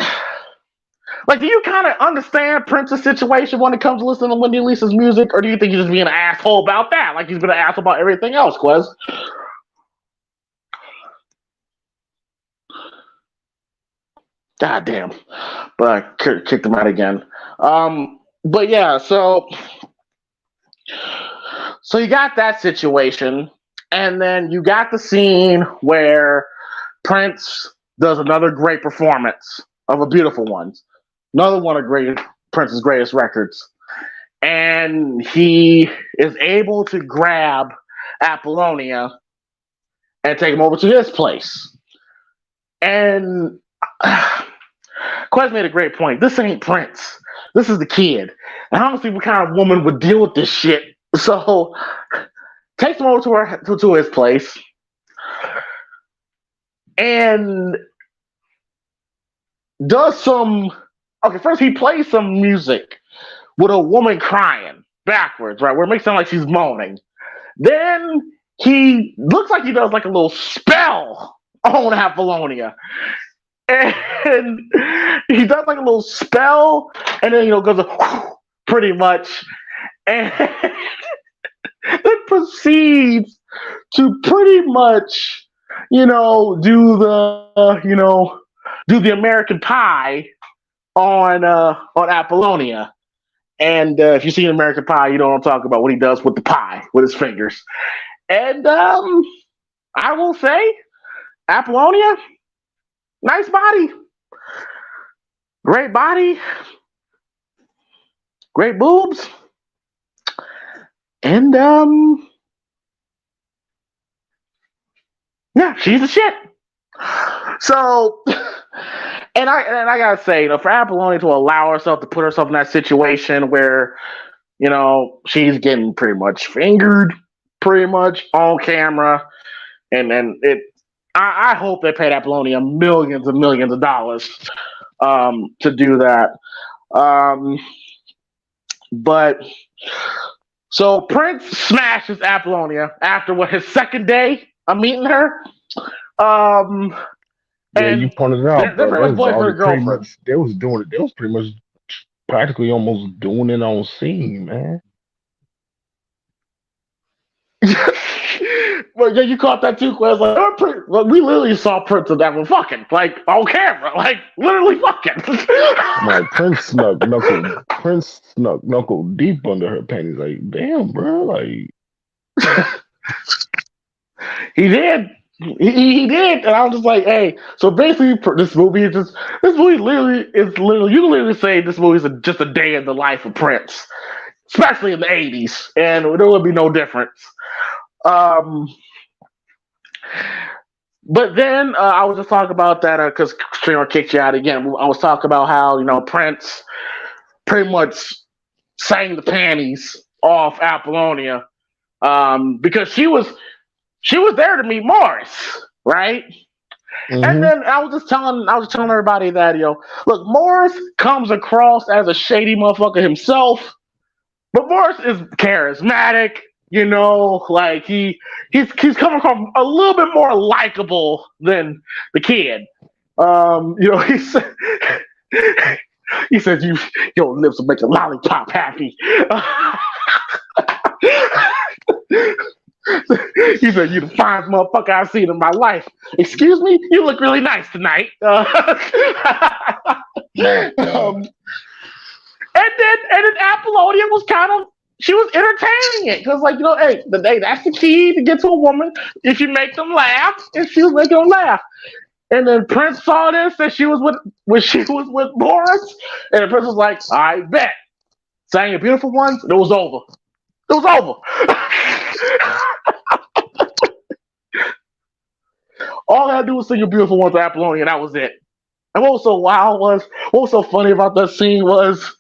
do you kind of understand Prince's situation when it comes to listening to Wendy Lisa's music, or do you think he's just being an asshole about that, like he's been an asshole about everything else, Quez? God damn. But I kicked him out again. But yeah, so you got that situation, and then you got the scene where Prince does another great performance of A Beautiful One, another one of Prince's greatest records, and he is able to grab Apollonia and take him over to his place. And Quez made a great point. This ain't Prince. This is the kid. And I don't see what kind of woman would deal with this shit. So takes him over to his place. And does some... Okay, first he plays some music with a woman crying backwards, right? Where it makes it sound like she's moaning. Then he looks like he does like a little spell on Apollonia. And he does like a little spell, and then goes pretty much, and then proceeds to pretty much do the American Pie on Apollonia. And if you see an American Pie, you know what I'm talking about, what he does with the pie with his fingers. And I will say, Apollonia, nice body. Great body. Great boobs. And yeah, she's the shit. So and I gotta say, for Apollonia to allow herself to put herself in that situation where, she's getting pretty much fingered pretty much on camera, and I hope they paid Apollonia millions and millions of dollars to do that. But so Prince smashes Apollonia after his second day of meeting her. Yeah, you pointed it out. They was doing it. They was pretty much practically almost doing it on scene, man. Well, yeah, you caught that too, Quez. We literally saw Prince and that one fucking, like, on camera. Like, literally fucking. Like, Prince snuck knuckle deep under her panties. Like, damn, bro. Like, he did. He did. And I was just like, hey. So basically, this movie literally, you can literally say this movie is just a day in the life of Prince, especially in the 80s. And there would be no difference. But then I was just talking about that because Stringer kicked you out again. I was talking about how Prince pretty much sang the panties off Apollonia because she was there to meet Morris, right? Mm-hmm. And then I was telling everybody that look, Morris comes across as a shady motherfucker himself, but Morris is charismatic. Like he's coming across a little bit more likable than the kid. He says your lips will make a lollipop happy. He said, "You the finest motherfucker I've seen in my life." Excuse me, you look really nice tonight. And then Apollonia was she was entertaining it because, hey, that's the key to get to a woman if you make them laugh, and she was making them laugh. And then Prince saw this and she was with Morris, and Prince was like, "I bet." Sang a beautiful ones, it was over. It was over. All I had to do was sing a beautiful one to Apollonia, and that was it. And what was so funny about that scene was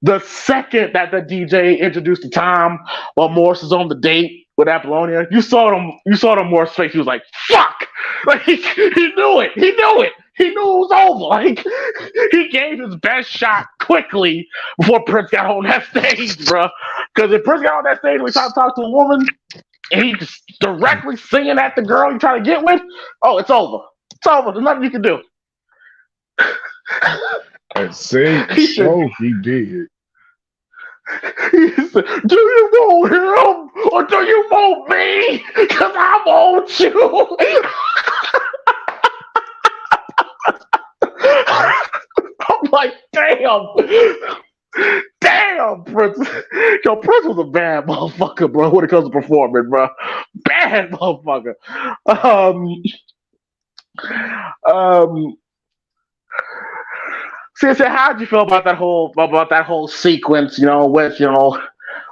the second that the DJ introduced the time while Morris is on the date with Apollonia, you saw them Morris' face. He was like, "Fuck!" Like he knew it. He knew it. He knew it was over. Like he gave his best shot quickly before Prince got on that stage, bro. Because if Prince got on that stage and we tried to talk to a woman and he just directly singing at the girl he trying to get with, oh, it's over. It's over. There's nothing you can do. And sing show he did. He said, "Do you want him or do you want me? Because I want you." I'm like, damn, Prince. Prince was a bad motherfucker, bro, when it comes to performing, bro. Bad motherfucker. So how'd you feel about that whole sequence? With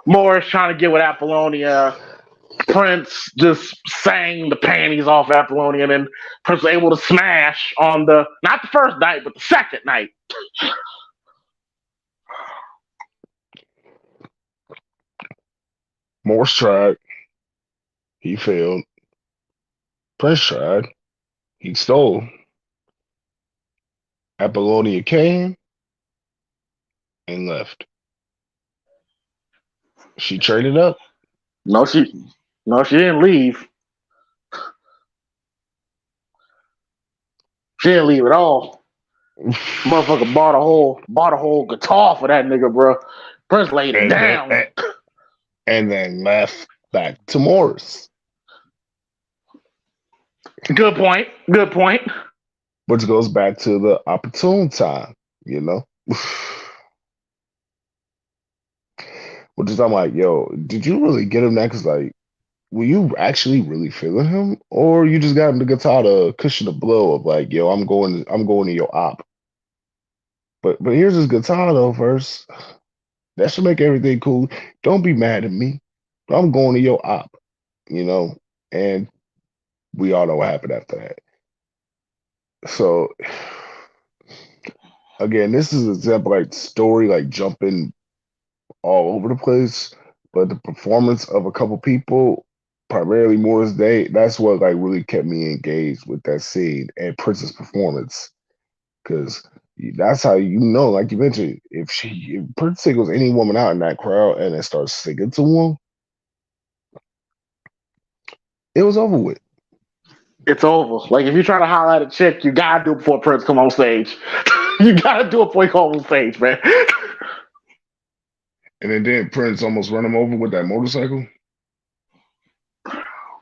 Morris trying to get with Apollonia, Prince just sang the panties off Apollonia, and then Prince was able to smash on not the first night, but the second night. Morris tried. He failed. Prince tried. He stole. Apollonia came and left. She traded up. No, she didn't leave. She didn't leave at all. Motherfucker bought a whole guitar for that nigga, bro. Prince laid it down. And then left back to Morris. Good point. Which goes back to the opportune time, Which is, I'm like, yo, did you really get him that? Because, like, were you actually really feeling him? Or you just got him the guitar to cushion the blow of, like, yo, I'm going to your op. But here's his guitar, though, first. That should make everything cool. Don't be mad at me. I'm going to your op, And we all know what happened after that. So, again, this is an example, like, story, like, jumping all over the place, but the performance of a couple people, primarily Morris Day, that's what, like, really kept me engaged with that scene and Prince's performance, because that's how like you mentioned, if Prince singles any woman out in that crowd and then starts singing to him, it was over with. It's over. Like, if you try to holler at a chick, you gotta do it before Prince come on stage. You gotta do it before he comes on stage, man. And then didn't Prince almost run him over with that motorcycle?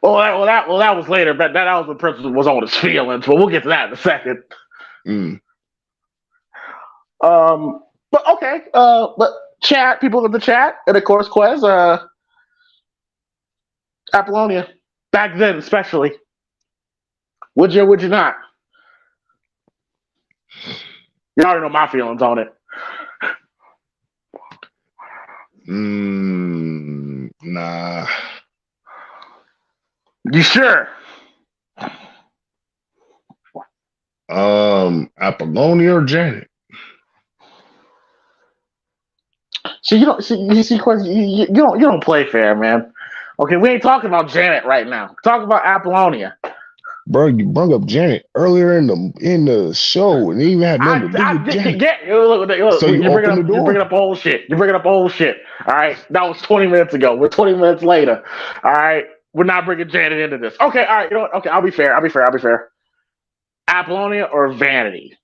That was later, but that was when Prince was on his feelings. But we'll get to that in a second. Mm. But okay. But chat, people in the chat, and of course, Quez, Apollonia, back then especially. Would you not? You already know my feelings on it. Nah. You sure? Apollonia or Janet? See, Quez, you don't play fair, man. Okay, we ain't talking about Janet right now. We're talking about Apollonia. Bro, you brought up Janet earlier in the show, and you even had nothing to do with Janet. Look, so you open the door. You're bringing up old shit. You're bringing up old shit. All right, that was 20 minutes ago. We're 20 minutes later. All right, we're not bringing Janet into this. Okay, all right. You know what? Okay, I'll be fair. Apollonia or Vanity?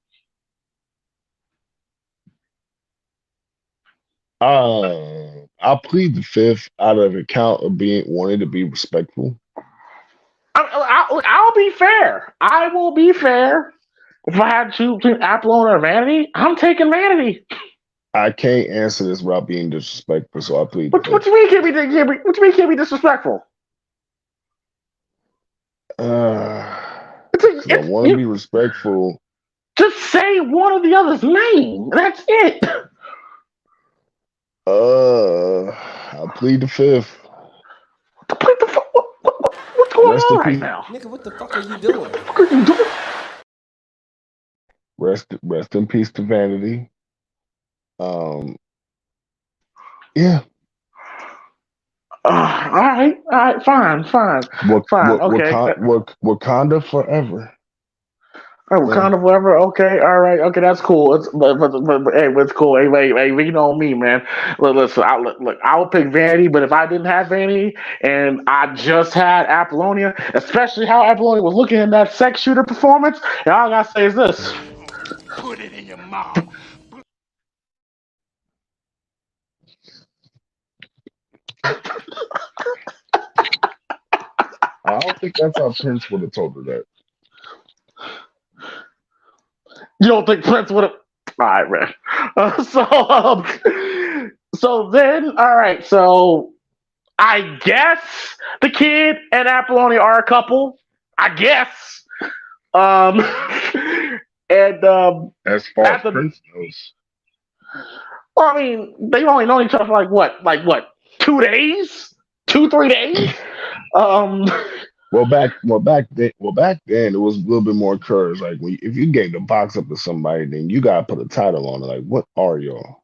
I'll plead the fifth out of account of wanting to be respectful. I'll be fair. I will be fair. If I had to choose between Apollonia or Vanity, I'm taking Vanity. I can't answer this without being disrespectful, so I plead. What do you mean can't be disrespectful? I want to be respectful. Just say one of the other's name. That's it. I'll plead the fifth. What's going on right now? Nigga, what the fuck are you doing? What are you doing? Rest in peace to Vanity. Yeah. All right, fine. Fine. Okay. Wakanda forever. All right, Wakanda forever. Okay, all right. Okay, that's cool. But it's cool. Hey, you know me, man. Listen, I'll pick Vanity, but if I didn't have Vanity and I just had Apollonia, especially how Apollonia was looking in that sex shooter performance, and all I gotta say is this: put it in your mouth. I don't think that's how Prince would have told her that. You don't think Prince would have? All right, man. So then, all right. So I guess the kid and Apollonia are a couple. I guess. And as far as Prince knows. Well, I mean, they've only known each other for like what? 2 days? 2-3 days? Well, back then it was a little bit more encouraged. Like if you gave the box up to somebody, then you gotta put a title on it. Like, what are y'all?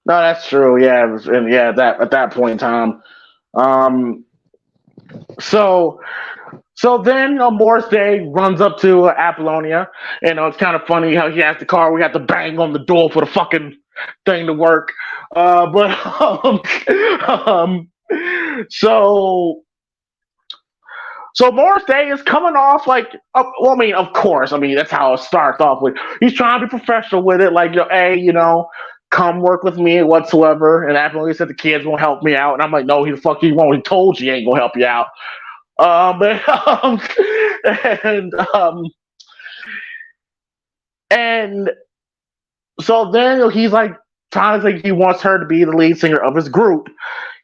No, that's true. Yeah, that at that point in time. So then, Morris Day runs up to Apollonia. It's kind of funny how he has the car. We have to bang on the door for the fucking thing to work. So Morris Day is coming off like, of course. That's how it starts off with. He's trying to be professional with it, like, hey, come work with me whatsoever. And Apollonia said the kids won't help me out. And I'm like, no, he the fuck he won't. He told you he ain't gonna help you out. And so then he's like trying to think he wants her to be the lead singer of his group.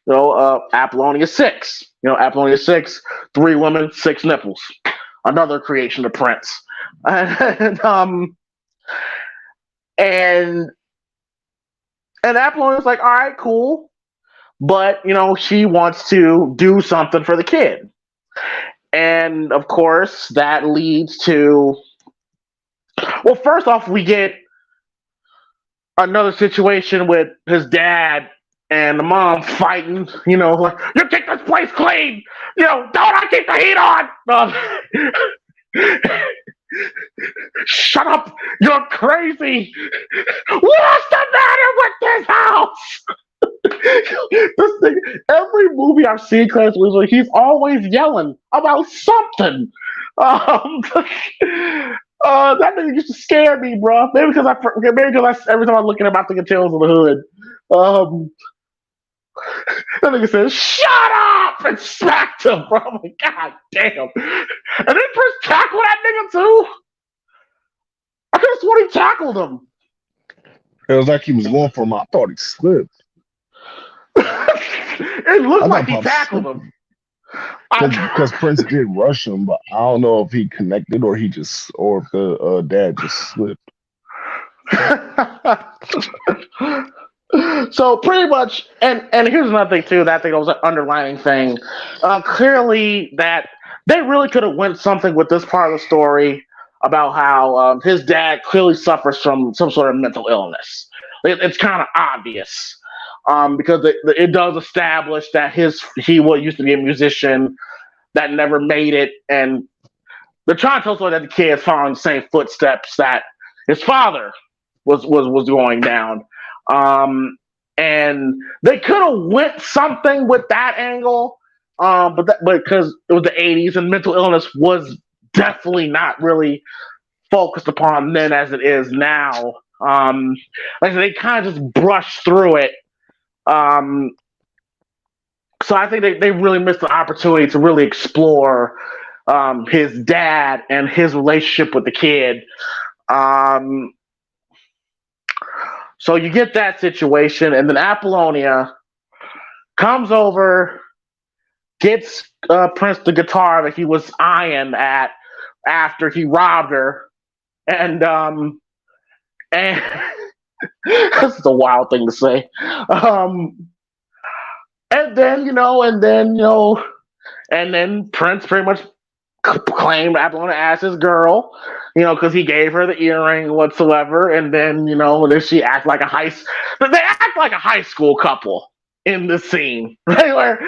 Apollonia 6. Apollonia 6, 3 women, 6 nipples. Another creation of Prince. And Apollonia's like, all right, cool. But, she wants to do something for the kid. And, of course, that leads to... Well, first off, we get another situation with his dad and the mom fighting, like, you keep this place clean! Don't I keep the heat on! Shut up! You're crazy! What's the matter with this house? This thing, every movie I've seen Clarence Williams, he's always yelling about something. That nigga used to scare me, bro. Maybe because every time I look at him, I think of Tales of the Hood. That nigga said, "Shut up!" and smacked him, bro. I'm like, God damn. And then Prince tackled that nigga too. I could have sworn he tackled him. It was like he was going for him. I thought he slipped. It looked like he tackled him. Because Prince did rush him, but I don't know if he connected or if the dad just slipped. So pretty much, and here's another thing too. That thing was an underlining thing. Clearly, that they really could have went something with this part of the story about how his dad clearly suffers from some sort of mental illness. It's kind of obvious because it does establish that he used to be a musician that never made it, and they're trying to tell us that the kid is following the same footsteps that his father was going down. And they could have went something with that angle, but because it was the 80s and mental illness was definitely not really focused upon then as it is now. Like they kind of just brushed through it. So I think they really missed the opportunity to really explore his dad and his relationship with the kid. So you get that situation, and then Apollonia comes over, gets Prince the guitar that he was eyeing at after he robbed her, and this is a wild thing to say. And then Prince pretty much claimed Apollonia as his girl, because he gave her the earring whatsoever, and then then she act like they act like a high school couple in the scene, right? Where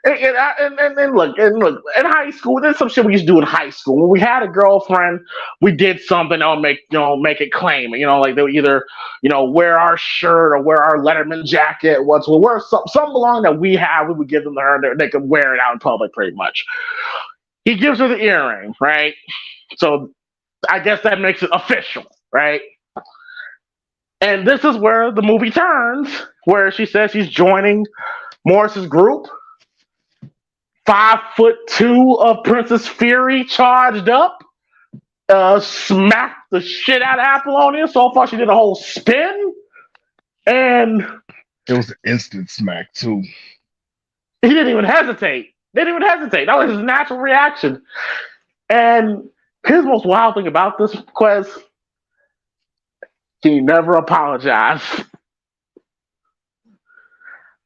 and look, in high school, there's some shit we used to do in high school. When we had a girlfriend, we did something that would make it claim, like they would either wear our shirt or wear our Letterman jacket. We'll wear something along that we would give them to her, and they could wear it out in public, pretty much. He gives her the earring, right? So I guess that makes it official, right? And this is where the movie turns, where she says she's joining Morris's group. 5'2" of Princess Fury charged up, smacked the shit out of Apollonia. So far, she did a whole spin, and it was an instant smack too. He didn't even hesitate. That was his natural reaction. And here's the most wild thing about this, Quez. He never apologized.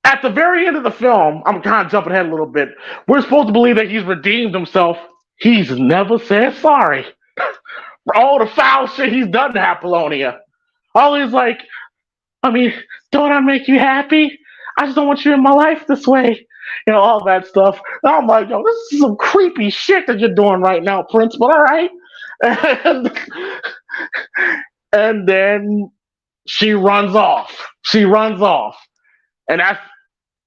At the very end of the film, I'm kind of jumping ahead a little bit. We're supposed to believe that he's redeemed himself. He's never said sorry for all the foul shit he's done to Apollonia. All he's like, don't I make you happy? I just don't want you in my life this way. All that stuff. And I'm like, this is some creepy shit that you're doing right now, Prince, but all right. And then she runs off. And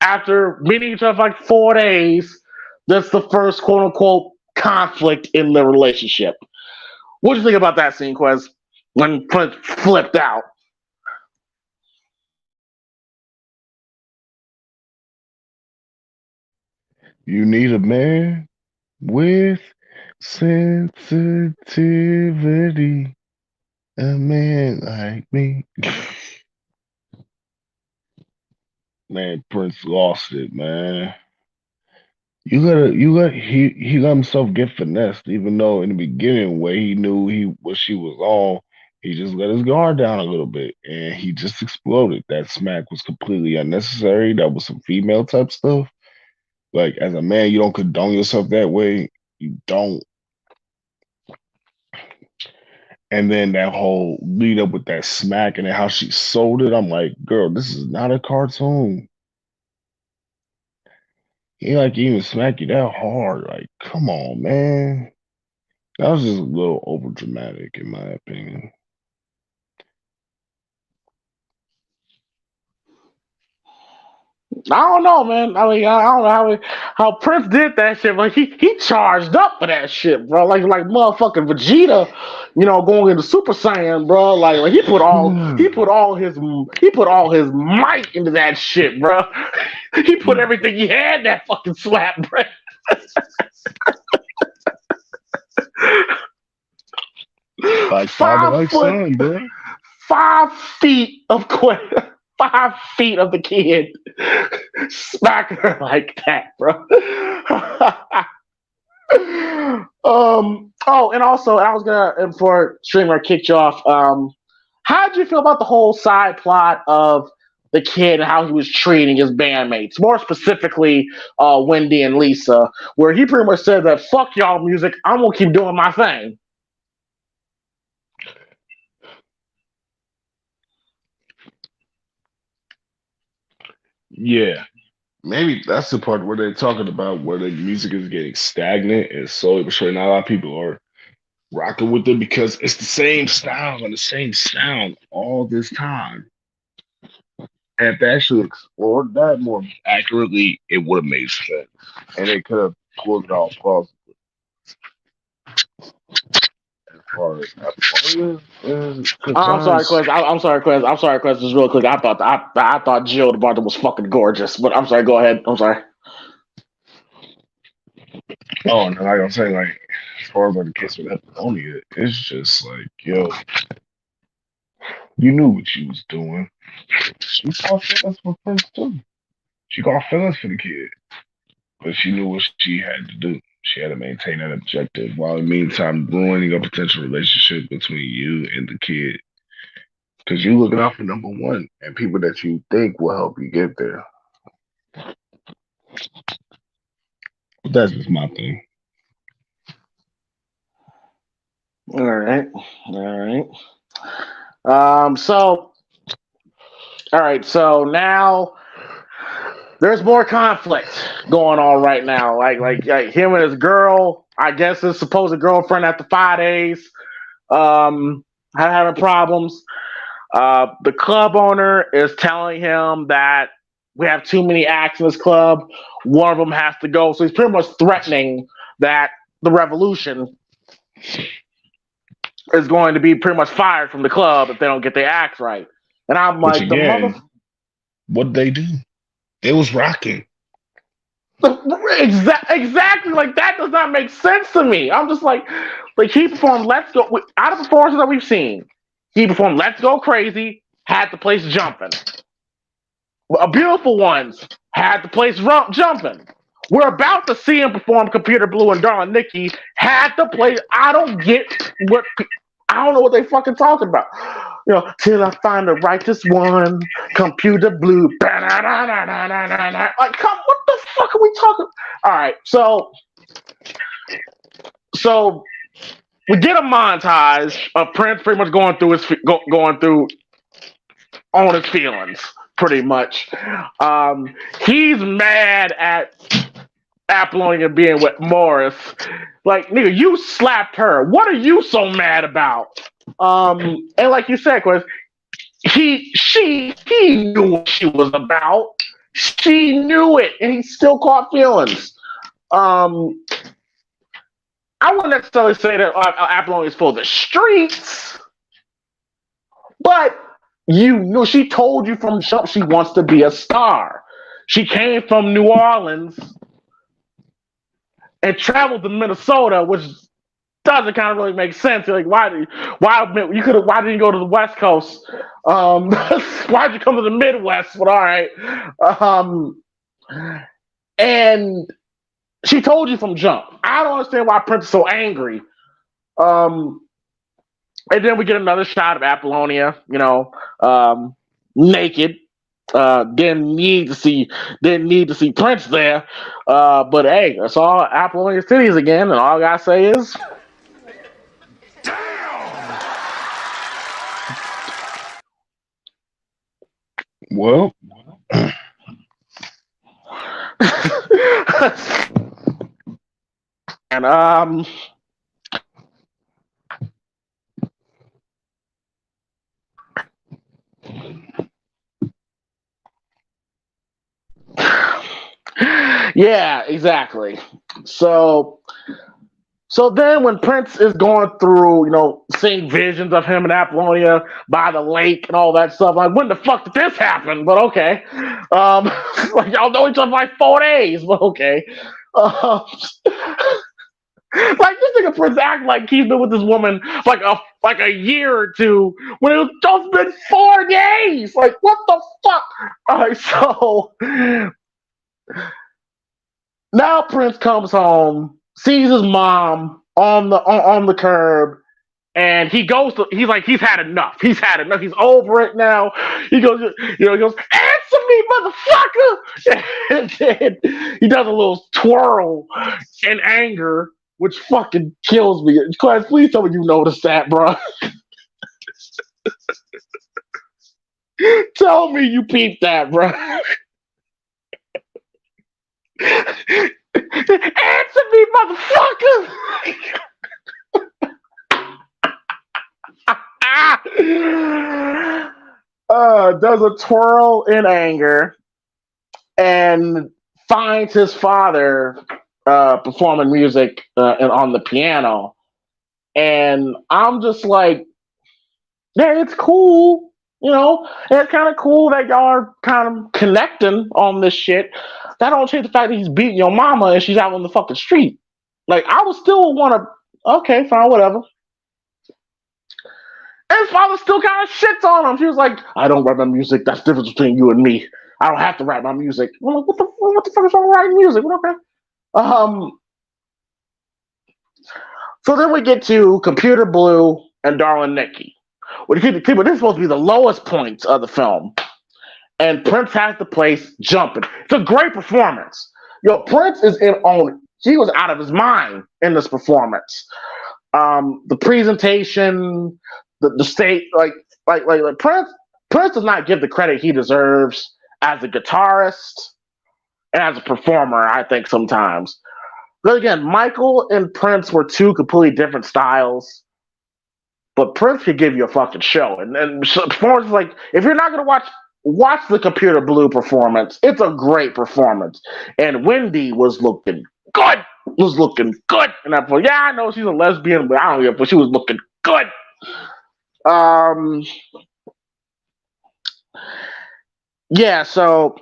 after meeting each other for like 4 days, that's the first quote-unquote conflict in the relationship. What do you think about that scene, Quez, when Prince flipped out? You need a man with sensitivity. A man like me. Man, Prince lost it, man. He let himself get finessed, even though in the beginning where he knew what she was on, he just let his guard down a little bit and he just exploded. That smack was completely unnecessary. That was some female type stuff. Like, as a man, you don't condone yourself that way. You don't. And then that whole lead up with that smack and then how she sold it, I'm like, girl, this is not a cartoon. He even smack you that hard. Like, come on, man. That was just a little over dramatic, in my opinion. I don't know, man. I mean, I don't know how Prince did that shit, but he charged up for that shit, bro. Like motherfucking Vegeta, going into Super Saiyan, bro. Like he put all his might into that shit, bro. He put everything he had in that fucking slap, bro. Like father, like son, bro. 5 feet of 5 feet of the kid smack her like that, bro. And also, I was gonna before streamer kicked you off. How did you feel about the whole side plot of the kid and how he was treating his bandmates? More specifically, Wendy and Lisa, where he pretty much said that "fuck y'all music, I'm gonna keep doing my thing." Yeah, maybe that's the part where they're talking about where the music is getting stagnant, and slowly but surely, not a lot of people are rocking with it because it's the same style and the same sound all this time. And if they actually explored that more accurately, it would have made sense, and they could have pulled it off plausibly. As far as Apollonia is I'm sorry, concerned, Quez. I'm sorry, Quez. I'm sorry, Quez. Just real quick, I thought Jill the Barton was fucking gorgeous, but I'm sorry. Go ahead. I'm sorry. oh, and like I'm saying, like as far as like the case with Apollonia, it's just like, yo, you knew what you was doing. She caught feelings for Prince too. She caught feelings for the kid, but she knew what she had to do. She had to maintain that objective while in the meantime ruining a potential relationship between you and the kid. Because you looking out for number one and people that you think will help you get there. But that's just my thing. All right. So, all right. So now there's more conflict going on right now. Like him and his girl, I guess his supposed girlfriend after 5 days, having problems. The club owner is telling him that we have too many acts in this club. One of them has to go. So he's pretty much threatening that the revolution is going to be pretty much fired from the club if they don't get their acts right. And I'm Which like, again, what they do? It was rocking. Exactly. Like that does not make sense to me. I'm just like he performed "Let's Go" out of the performances that we've seen. He performed "Let's Go Crazy," had the place jumping. A Beautiful Ones had the place jumping. We're about to see him perform "Computer Blue" and "Darling Nikki" had the place. I don't know what they fucking talking about. Till I find the righteous one, Computer Blue. Like, come, what the fuck are we talking? All right, so we get a montage of Prince pretty much going through on his feelings, pretty much. He's mad at Apollonia being with Morris. Like, nigga, you slapped her. What are you so mad about? And like you said, Chris, he knew what she was about. She knew it, and he still caught feelings. I wouldn't necessarily say that Apollonia is for the streets, but you know, she told you from jump she wants to be a star. She came from New Orleans and traveled to Minnesota, which doesn't kind of really make sense. Like, why didn't you go to the West Coast? Why'd you come to the Midwest? But all right. And she told you from jump. I don't understand why Prince is so angry. And then we get another shot of Apollonia, naked. Didn't need to see Prince there. But hey, I saw Apollonia's titties again, and all I gotta say is, well, and Yeah, exactly. So then when Prince is going through, seeing visions of him in Apollonia by the lake and all that stuff, like, when the fuck did this happen? But okay. Like, y'all know each other for like 4 days, but okay. Like, this nigga Prince act like he's been with this woman for like a year or two when it's just been 4 days. Like, what the fuck? Alright, so now Prince comes home, sees his mom on the curb, and he's like, he's had enough. He's had enough. He's over it now. He goes, answer me, motherfucker! And then he does a little twirl in anger, which fucking kills me. Quez, please tell me you noticed that, bro. Tell me you peeped that, bro. Answer me, motherfucker! Does a twirl in anger and finds his father performing music and on the piano, and I'm just like, yeah, it's cool. It's kind of cool that y'all are kind of connecting on this shit. That don't change the fact that he's beating your mama and she's out on the fucking street. Like, I would still want to, okay, fine, whatever. And his father still kind of shits on him. She was like, I don't write my music. That's the difference between you and me. I don't have to write my music. I'm like, what the fuck is wrong with writing music? Okay. So then we get to Computer Blue and Darling Nikki. This is supposed to be the lowest points of the film. And Prince has the place jumping. It's a great performance. Prince is he was out of his mind in this performance. The presentation, the state, like Prince does not give the credit he deserves as a guitarist and as a performer, I think, sometimes. But again, Michael and Prince were two completely different styles. But Prince could give you a fucking show. And performance is like, if you're not going to watch the Computer Blue performance, it's a great performance. And Wendy was looking good. And I thought, yeah, I know she's a lesbian, but I don't care, but she was looking good. Yeah, so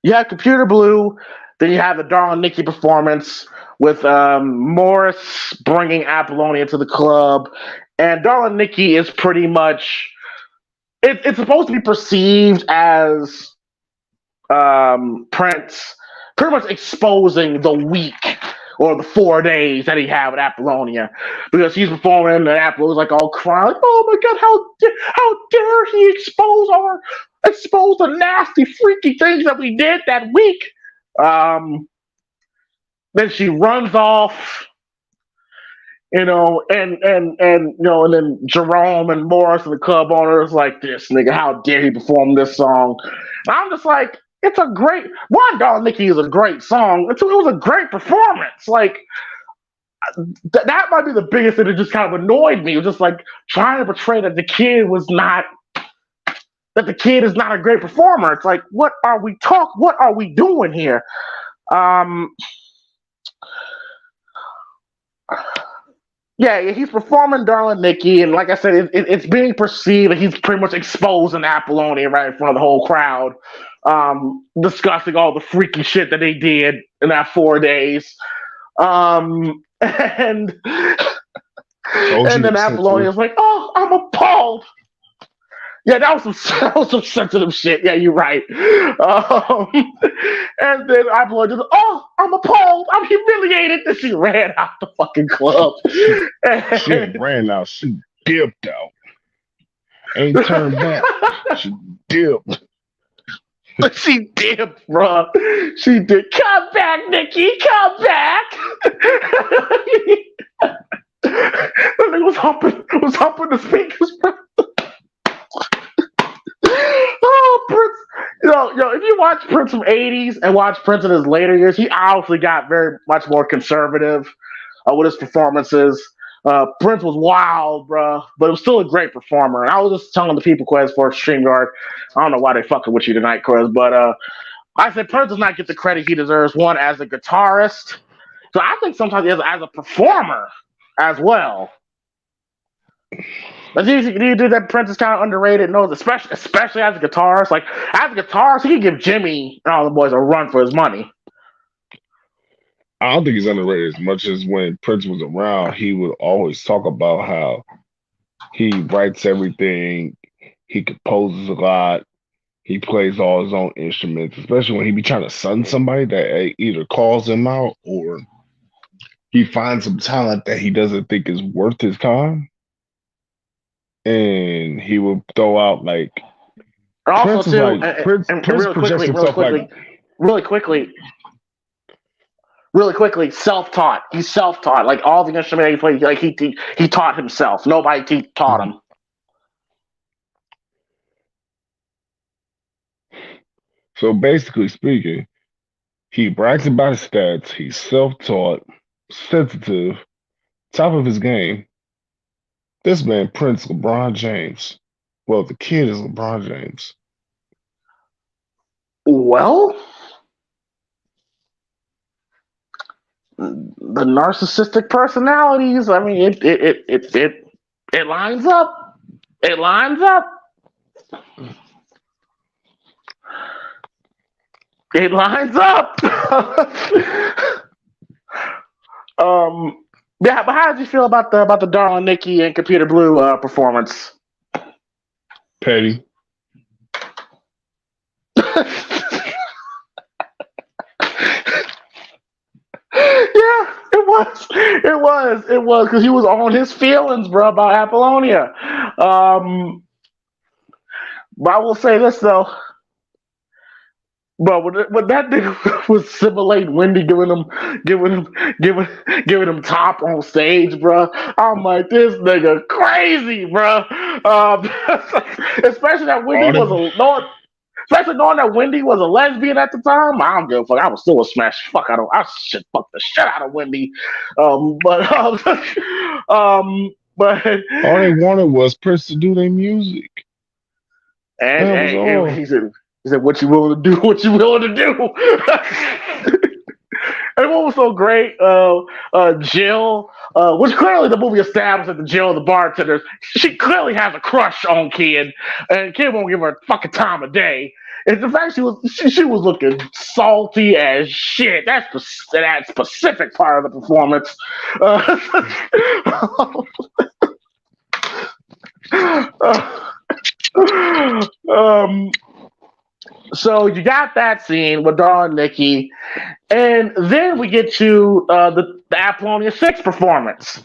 you have Computer Blue, then you have the Darling Nikki performance with Morris bringing Apollonia to the club. And Darling Nikki is pretty much, it's supposed to be perceived as Prince pretty much exposing the week or the 4 days that he had with Apollonia, because he's performing and Apollonia's like all crying, like, oh my God, how dare he expose the nasty, freaky things that we did that week. Then she runs off, and then Jerome and Morris and the club owners like, this nigga, how dare he perform this song? And I'm just like, it's a great Darling Nikki is a great song. It was a great performance. Like, that might be the biggest thing that just kind of annoyed me. It was just like trying to portray that the kid is not a great performer. It's like, what are we doing here? Yeah, he's performing Darling Nikki, and like I said, it's being perceived that he's pretty much exposing Apollonia right in front of the whole crowd, discussing all the freaky shit that they did in that 4 days. And then Apollonia's like, oh, I'm appalled. Yeah, that was some sensitive shit. Yeah, you're right. And then Apollonia just, oh, I'm appalled. I'm humiliated. And she ran out the fucking club. She ran out. She dipped out. Ain't turned back. She dipped. She dipped, bro. She did. Come back, Nikki. Come back. It was humping the speakers, bro. Oh, Prince! If you watch Prince from '80s and watch Prince in his later years, he obviously got very much more conservative with his performances. Prince was wild, bro, but it was still a great performer. And I was just telling the people, Quez, for StreamYard, I don't know why they fucking with you tonight, Quez, but I said Prince does not get the credit he deserves. One, as a guitarist, so I think sometimes as a performer as well. But do you think that Prince is kind of underrated? No, especially as a guitarist. Like as a guitarist, he can give Jimmy and all the boys a run for his money. I don't think he's underrated as much as when Prince was around. He would always talk about how he writes everything, he composes a lot, he plays all his own instruments, especially when he be trying to sun somebody that either calls him out or he finds some talent that he doesn't think is worth his time. And he will throw out like also Prince too, like Prince projects himself like really quickly, self-taught. He's self-taught. Like all the instruments he played, like he taught himself. Nobody taught him. So basically speaking, he brags about his stats. He's self-taught, sensitive, top of his game. This man, Prince LeBron James. Well, the kid is LeBron James. Well, the narcissistic personalities. I mean, it lines up. It lines up. It lines up. Yeah, but how did you feel about the Darling Nikki and Computer Blue performance? Petty. Yeah, it was because he was on his feelings, bro, about Apollonia. But I will say this though, but when that nigga was simulating Wendy giving him top on stage, bro, I'm like, this nigga crazy, bro. Especially that Wendy especially knowing that Wendy was a lesbian at the time. I don't give a fuck. I was still a smash. Fuck, I should fuck the shit out of Wendy. But all they wanted was Prince to do their music. And he said, "What you willing to do? What you willing to do?" And what was so great, Jill, which clearly the movie established that Jill, the bartender, she clearly has a crush on Kid, and Kid won't give her a fucking time of day. And the fact she was looking salty as shit. That specific part of the performance. So you got that scene with Darling Nikki, and then we get to the Apollonia 6 performance.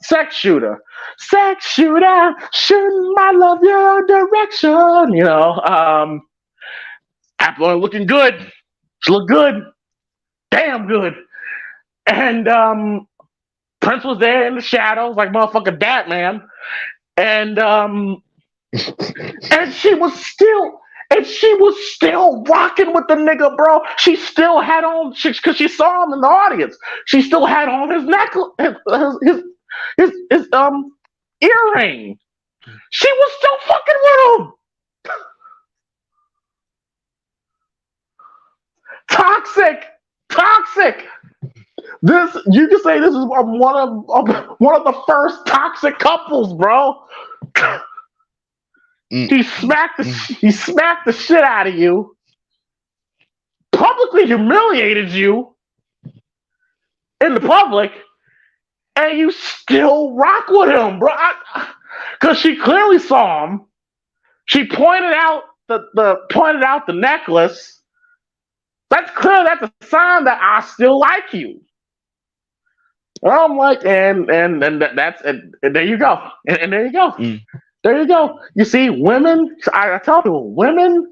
Sex shooter, shooting my love your direction. You know, Apollonia looking good. She looked good, damn good. And Prince was there in the shadows, like motherfucking Batman. And and she was still rocking with the nigga, bro. She still had on, because she saw him in the audience. She still had on his necklace, his earring. She was still fucking with him. Toxic. This, you can say this is one of the first toxic couples, bro. He smacked the shit out of you, publicly humiliated you in the public, and you still rock with him, bro. Because she clearly saw him. She pointed out the necklace. That's clear. That's a sign that I still like you. And I'm like, and that's and there you go, and there you go. There you go. You see, women, I tell people, women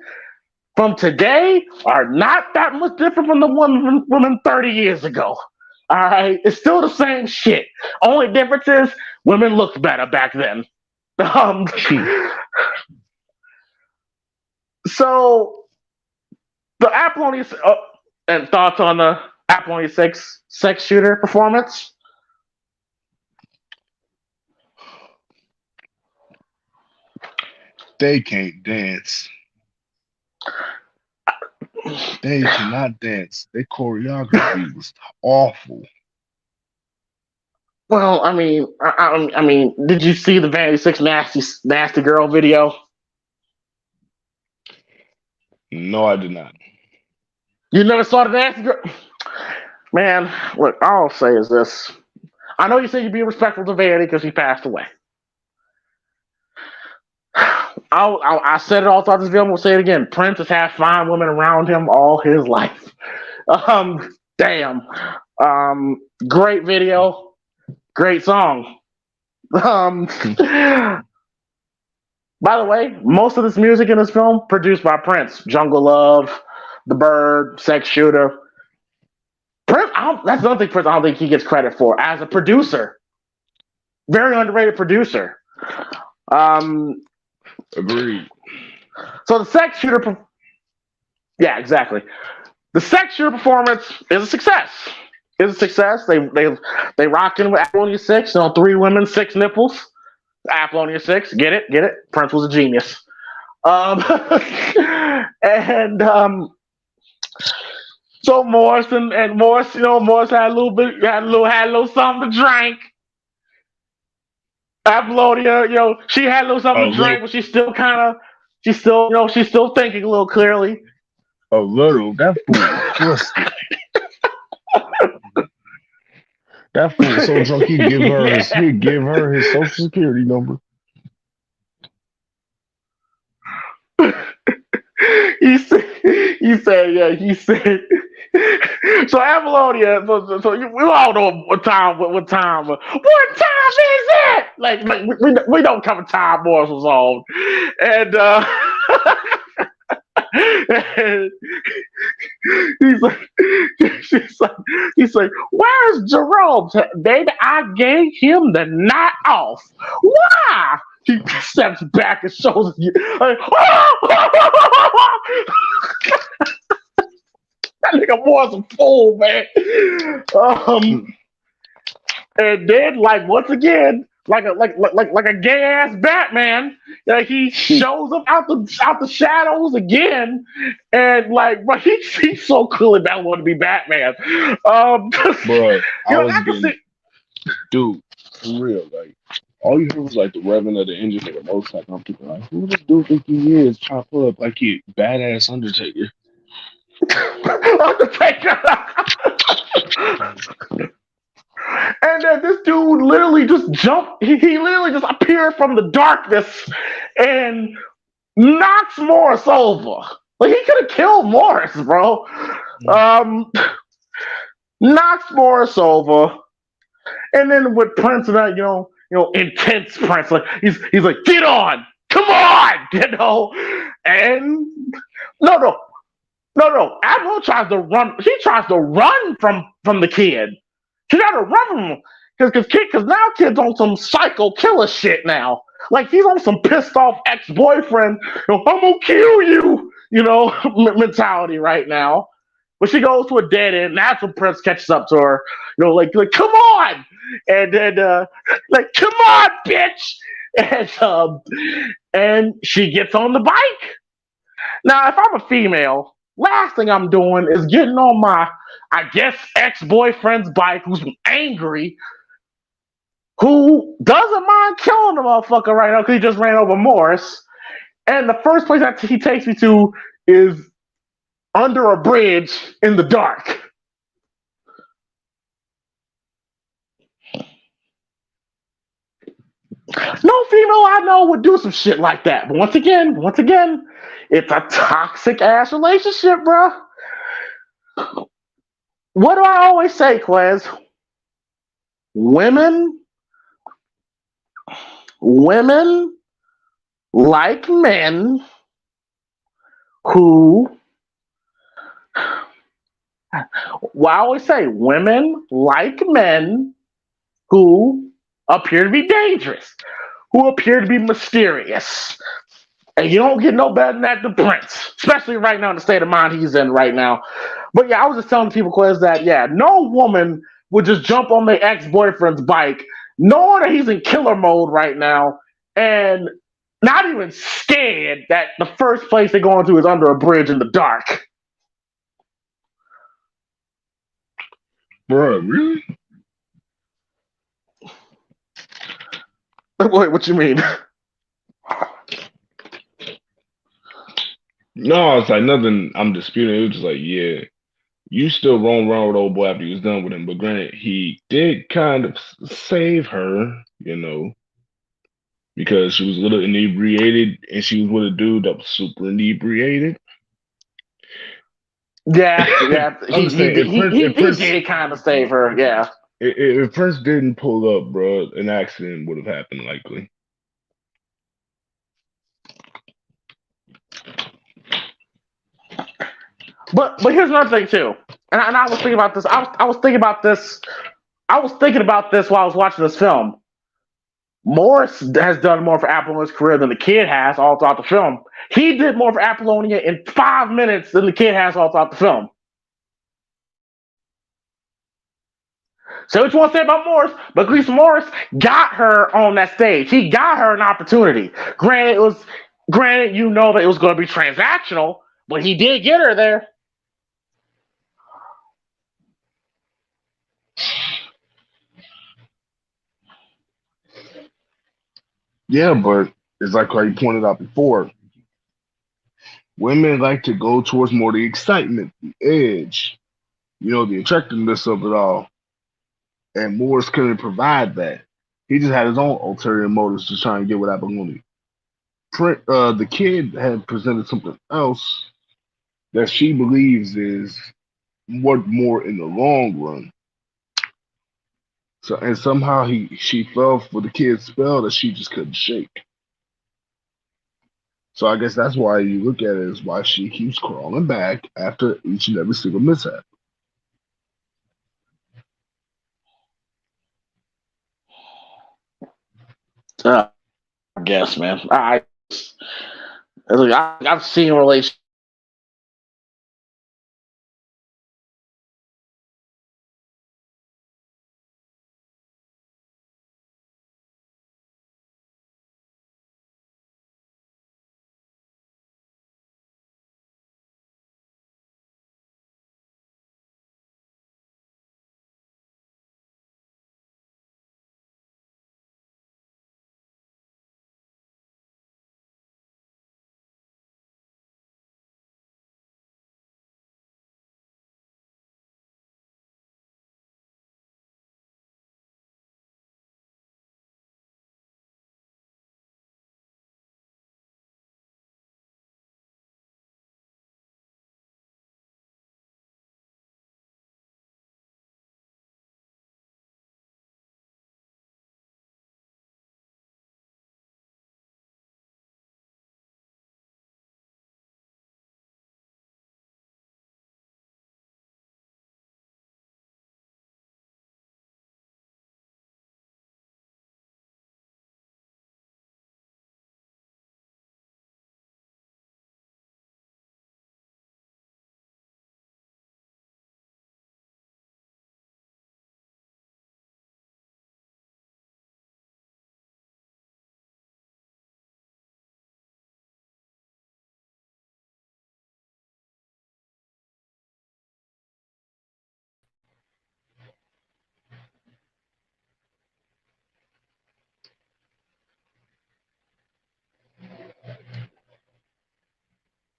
from today are not that much different from the women 30 years ago. All right? It's still the same shit. Only difference is women looked better back then. So, the Apollonia, and thoughts on the Apollonia 6 sex shooter performance? They can't dance. They cannot dance. Their choreography was awful. Well, I mean, did you see the Vanity Six nasty girl video? No, I did not. You never saw the nasty girl? Man, look, all I'll say is this. I know you said you'd be respectful to Vanity because he passed away. I said it all throughout this video. We'll say it again. Prince has had fine women around him all his life. Damn. Great video. Great song. By the way, most of this music in this film produced by Prince. Jungle Love, The Bird, Sex Shooter. Prince, that's another thing Prince I don't think he gets credit for as a producer. Very underrated producer. Agreed. So the Sex Shooter, yeah, exactly. The Sex Shooter performance is a success. It's a success. They rocking with Apollonia 6, 3 women, 6 nipples. Apollonia 6, get it? Prince was a genius. So Morris and Morris, Morris had a little something to drink. Apollonia, she had a little something to drink, but she's still thinking a little clearly. A little. That fool was twisted. That fool was so drunk he'd give her his social security number. He said. So Apollonia, so we all know what time is it? Like we don't cover time Morris was on, and he's like, where's Jerome? Baby, I gave him the night off. Why? He steps back and shows you like, that nigga was a fool, man. And then, like, once again, like a gay ass Batman, like he shows up out the shadows again, and like, but he's so cool and that want to be Batman. Bro, dude, for real, like. All you heard was like the revving of the engine of the motorcycle. I'm thinking like, who this dude think he is? Trying to pull up like he badass Undertaker. And then this dude literally just jumped. He literally just appeared from the darkness and knocks Morris over. Like he could have killed Morris, bro. Knocks Morris over, and then with Prince and that, intense Prince. Like he's like, get on, come on, and no. Apple tries to run. She tries to run from the kid. She got to run from him because now kid's on some psycho killer shit now. Like he's on some pissed off ex-boyfriend. I'm gonna kill you, mentality right now. But she goes to a dead end. That's when Prince catches up to her. Like come on. And then, like, come on, bitch! And she gets on the bike. Now, if I'm a female, last thing I'm doing is getting on my, I guess, ex-boyfriend's bike who's angry, who doesn't mind killing the motherfucker right now because he just ran over Morris. And the first place that he takes me to is under a bridge in the dark. No female I know would do some shit like that. But once again, it's a toxic ass relationship, bro. What do I always say, Quez? Women like men who. Well, I always say women like men who appear to be dangerous, who appear to be mysterious. And you don't get no better than that than Prince, especially right now in the state of mind he's in right now. But yeah, I was just telling people, Quez, that no woman would just jump on their ex-boyfriend's bike, knowing that he's in killer mode right now, and not even scared that the first place they're going to is under a bridge in the dark. Bro, really? Wait, what you mean? No, it's like nothing I'm disputing. It was just like, yeah, you still roam around with old boy after he was done with him. But granted, he did kind of save her, because she was a little inebriated and she was with a dude that was super inebriated. Yeah. I'm just saying, He did kind of save her. Yeah. If Prince didn't pull up, bro, an accident would have happened likely. But here's another thing too, and I was thinking about this. I was thinking about this. I was thinking about this while I was watching this film. Morris has done more for Apollonia's career than the kid has all throughout the film. He did more for Apollonia in 5 minutes than the kid has all throughout the film. So what you want to say about Morris? But at least Morris got her on that stage. He got her an opportunity. Granted, you know that it was going to be transactional, but he did get her there. Yeah, but it's like how you pointed out before. Women like to go towards more the excitement, the edge, the attractiveness of it all. And Morris couldn't provide that. He just had his own ulterior motives to try and get what Apollonia. The kid had presented something else that she believes is what more in the long run. So and somehow she fell for the kid's spell that she just couldn't shake. So I guess that's why you look at it as why she keeps crawling back after each and every single mishap. I guess, man. I've seen relationships.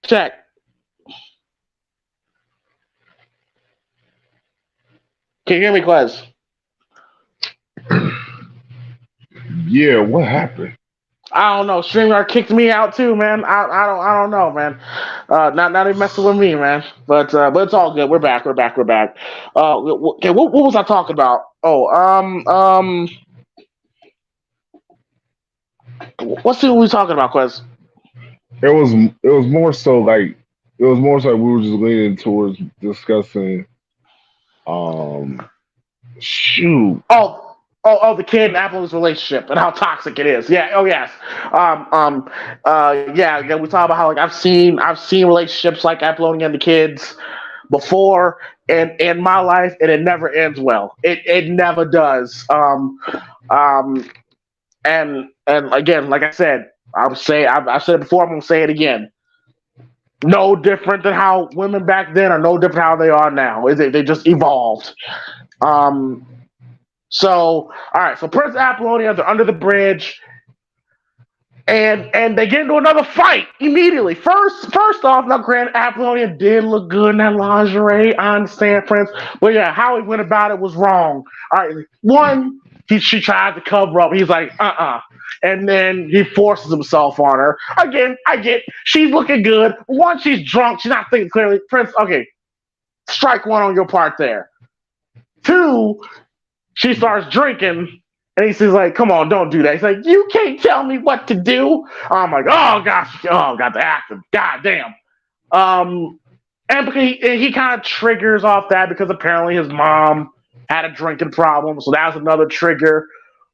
Check. Can you hear me, Quez? Yeah, what happened? I don't know. StreamYard kicked me out too, man. I don't know, man. Not even messing with me, man. But it's all good. We're back. Okay, what was I talking about? What scene were we talking about, Quez? It was more so like we were just leaning towards discussing shoot. The kid and Apple's relationship and how toxic it is. Yeah. Oh yes. Yeah. We talk about how I've seen relationships like Apollonia and the kids before in my life, and it never ends well. It never does. And again, like I said, I've said it before. I'm gonna say it again. no different than how women back then are no different how they are now. They just evolved. So, all right. So Prince Apollonia, they're under the bridge, and they get into another fight immediately. First off, now granted, Apollonia did look good in that lingerie. I understand, Prince, but yeah, how he went about it was wrong. All right, one, she tried to cover up. He's like, and then he forces himself on her. Again, I get she's looking good. One, she's drunk. She's not thinking clearly. Prince, okay, strike one on your part there. Two, she starts drinking. And he's like, come on, don't do that. He's like, you can't tell me what to do. I'm like, oh, gosh. Oh, got the actor. God damn. And because he kind of triggers off that because apparently his mom had a drinking problem. So that was another trigger.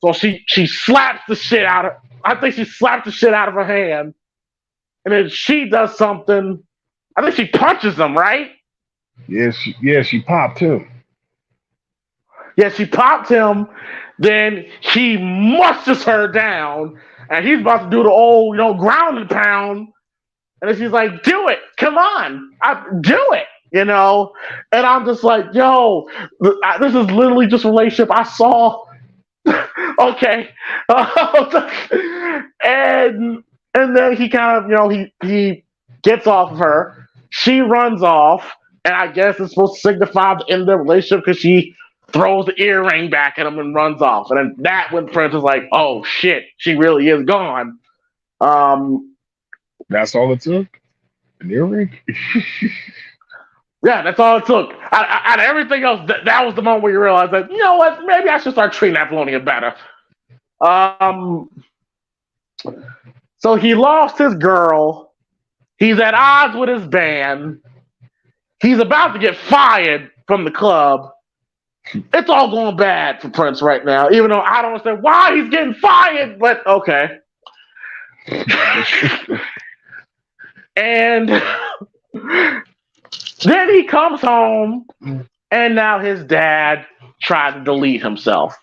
So she slaps the shit out of, I think she slapped the shit out of her hand. And then she does something. I think she punches him, right? Yeah, she popped him. Yeah, she popped him. Then he mushes her down, and he's about to do the old, ground and pound. And then she's like, do it. Come on. Do it. And I'm just like, yo, this is literally just a relationship I saw. Okay. And then he kind of, he gets off of her. She runs off, and I guess it's supposed to signify the end of the relationship because she throws the earring back at him and runs off. And then that when Prince is like, oh shit, she really is gone. That's all it took? An earring? Yeah, that's all it took. Out of everything else, that was the moment where you realize that, you know what, maybe I should start treating Apollonia better. So he lost his girl. He's at odds with his band. He's about to get fired from the club. It's all going bad for Prince right now, even though I don't understand why he's getting fired, but okay. And then he comes home, and now his dad tried to delete himself.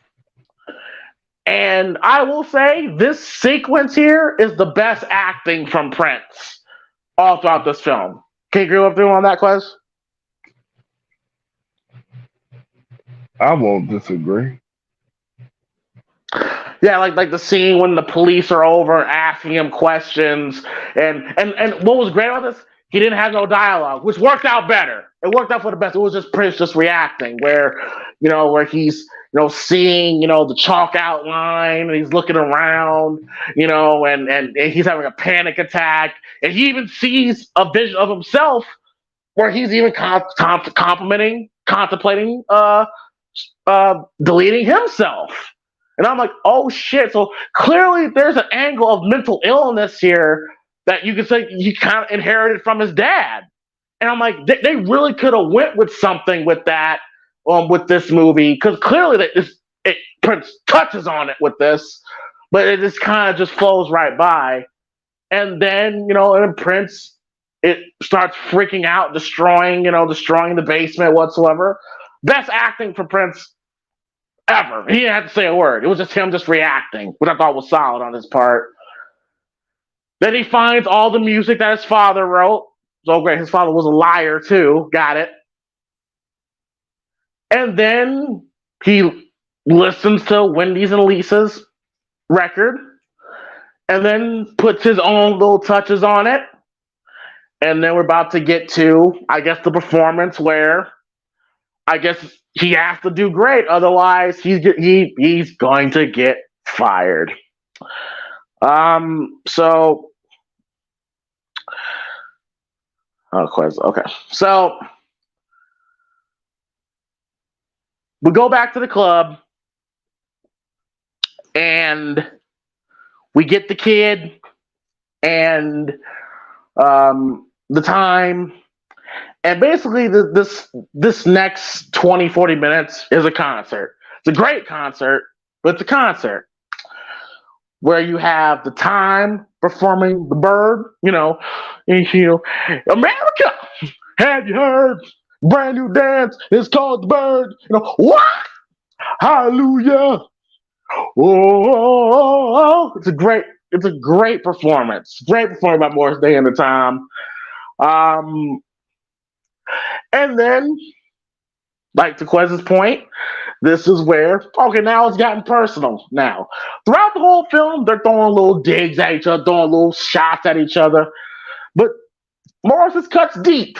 And I will say, this sequence here is the best acting from Prince all throughout this film. Can you agree with me on that, Quez? I won't disagree. Yeah, like the scene when the police are over asking him questions, and what was great about this, he didn't have no dialogue, which worked out better. It worked out for the best. It was just Prince just reacting, where he's seeing the chalk outline, and he's looking around, and he's having a panic attack, and he even sees a vision of himself where he's even contemplating deleting himself. And I'm like, oh shit. So clearly there's an angle of mental illness here that you could say he kind of inherited from his dad. And I'm like, they really could have went with something with that, with this movie, because clearly Prince touches on it with this, but it just kind of just flows right by. And then, and Prince, it starts freaking out, destroying the basement whatsoever. Best acting for Prince ever. He didn't have to say a word. It was just him just reacting, which I thought was solid on his part. Then he finds all the music that his father wrote. So great. His father was a liar too. Got it. And then he listens to Wendy's and Lisa's record and then puts his own little touches on it. And then we're about to get to, I guess, the performance where I guess he has to do great, otherwise he's going to get fired. So, okay. So we go back to the club, and we get the kid and the time. And basically, this next 20, 40 minutes is a concert. It's a great concert, but it's a concert where you have the time performing the bird, America, have you heard? Brand new dance, it's called the bird. What? Hallelujah. Oh. It's a great performance. Great performance by Morris Day and the Time. And then, like to Quez's point, this is where, okay, now it's gotten personal now. Throughout the whole film, they're throwing little digs at each other, throwing little shots at each other. But Morris cuts deep,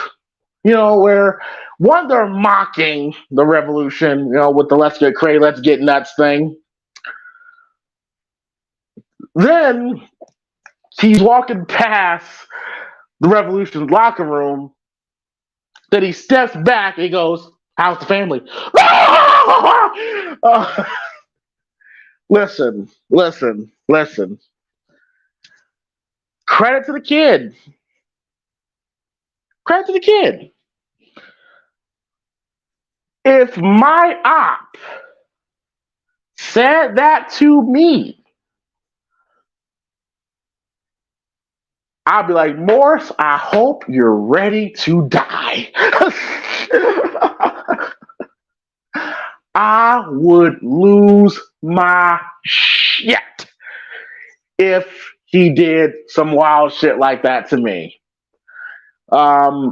where one, they're mocking the revolution, with the let's get crazy, let's get nuts thing. Then he's walking past the revolution's locker room. Then he steps back and he goes, "How's the family?" Listen. Credit to the kid. If my op said that to me, I'll be like, "Morris, I hope you're ready to die." I would lose my shit if he did some wild shit like that to me. But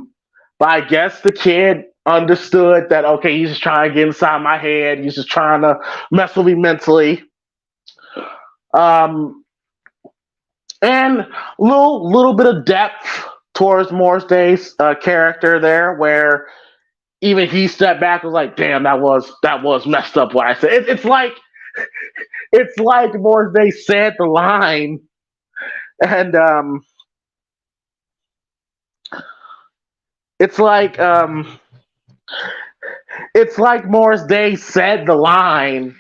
I guess the kid understood that, okay, he's just trying to get inside my head. He's just trying to mess with me mentally. And a little bit of depth towards Morris Day's character there, where even he stepped back and was like, "Damn, that was messed up what I said." It's like Morris Day said the line, and it's like Morris Day said the line,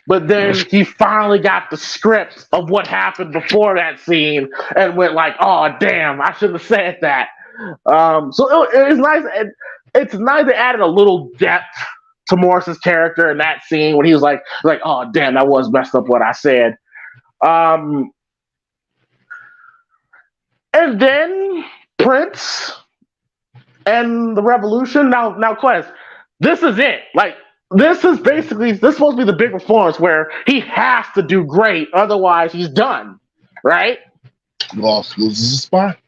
but then he finally got the script of what happened before that scene and went like, "Oh, damn, I should have said that." So it's nice. It's nice they added a little depth to Morris's character in that scene when he was like, "Oh, damn, that was messed up what I said." And then Prince and the revolution. Now, Quez, this is it. Like, this is supposed to be the big performance where he has to do great, otherwise he's done, right? Loses a spot.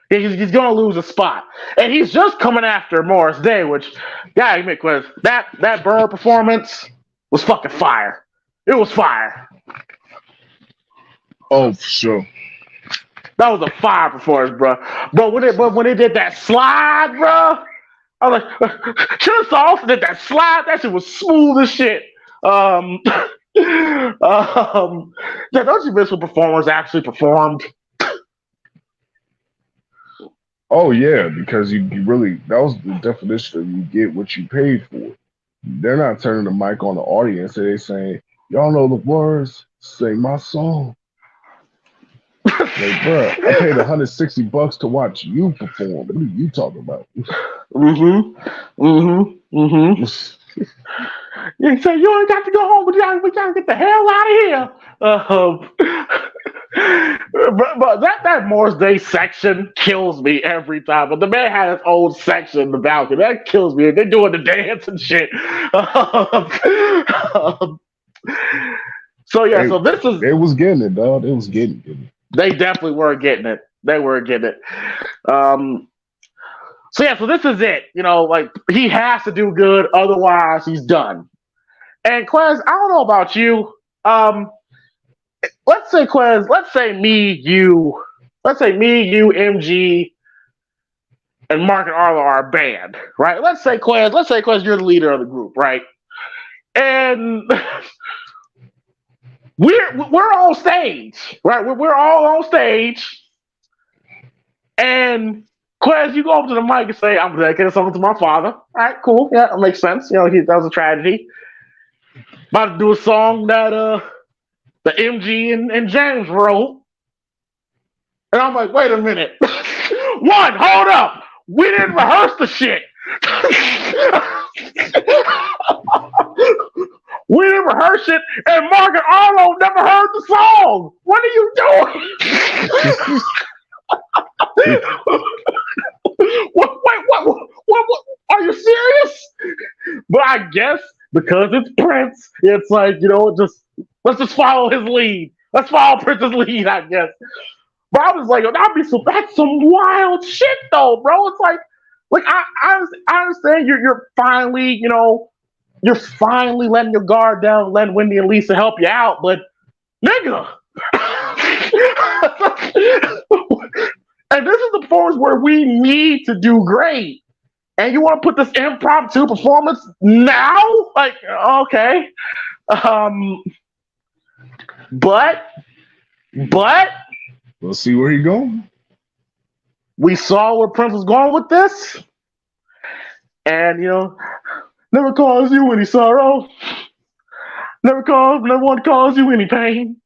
He's going to lose a spot. And he's just coming after Morris Day, which, gotta admit, Quez, that Bird performance was fucking fire. It was fire. Oh, for sure. That was a fire performance, bro. But when they did that slide, bro, I was like, Chris also did that slide. That shit was smooth as shit. Don't you miss when performers actually performed? Oh yeah, because you really, that was the definition of you get what you paid for. They're not turning the mic on the audience and they saying, "Y'all know the words, sing my song." Like, bro, I paid $160 to watch you perform. What are you talking about? You say you ain't got to go home, but we gotta get the hell out of here. But that Morris Day section kills me every time. But the man had his own section in the balcony. That kills me. They're doing the dance and shit. So yeah, so this is. It was getting it, dog. It was getting it. They definitely were getting it. So yeah, so this is it. Like, he has to do good, otherwise he's done. And Quez, I don't know about you. Let's say Quez, let's say me, you, MG, and Mark and Arlo are a band, right? Let's say Quez, you're the leader of the group, right? And we're on stage, right? We're all on stage, and Quez, you go up to the mic and say, "I'm dedicating something to my father." All right, cool. Yeah, that makes sense. That was a tragedy. About to do a song that the MG and James wrote. And I'm like, wait a minute. One, hold up. We didn't rehearse the shit. We didn't rehearse it, and Mark and Arlo never heard the song. What are you doing? What? Are you serious? But I guess because it's Prince, it's like, let's just follow his lead. Let's follow Prince's lead, I guess. But I was like, that's some wild shit though, bro. It's like I understand you're finally, you're finally letting your guard down, letting Wendy and Lisa help you out, but nigga. And this is the performance where we need to do great. And you want to put this impromptu performance now? Like, okay. But we'll see where he going. We saw where Prince was going with this. And never caused you any sorrow. Never one caused you any pain.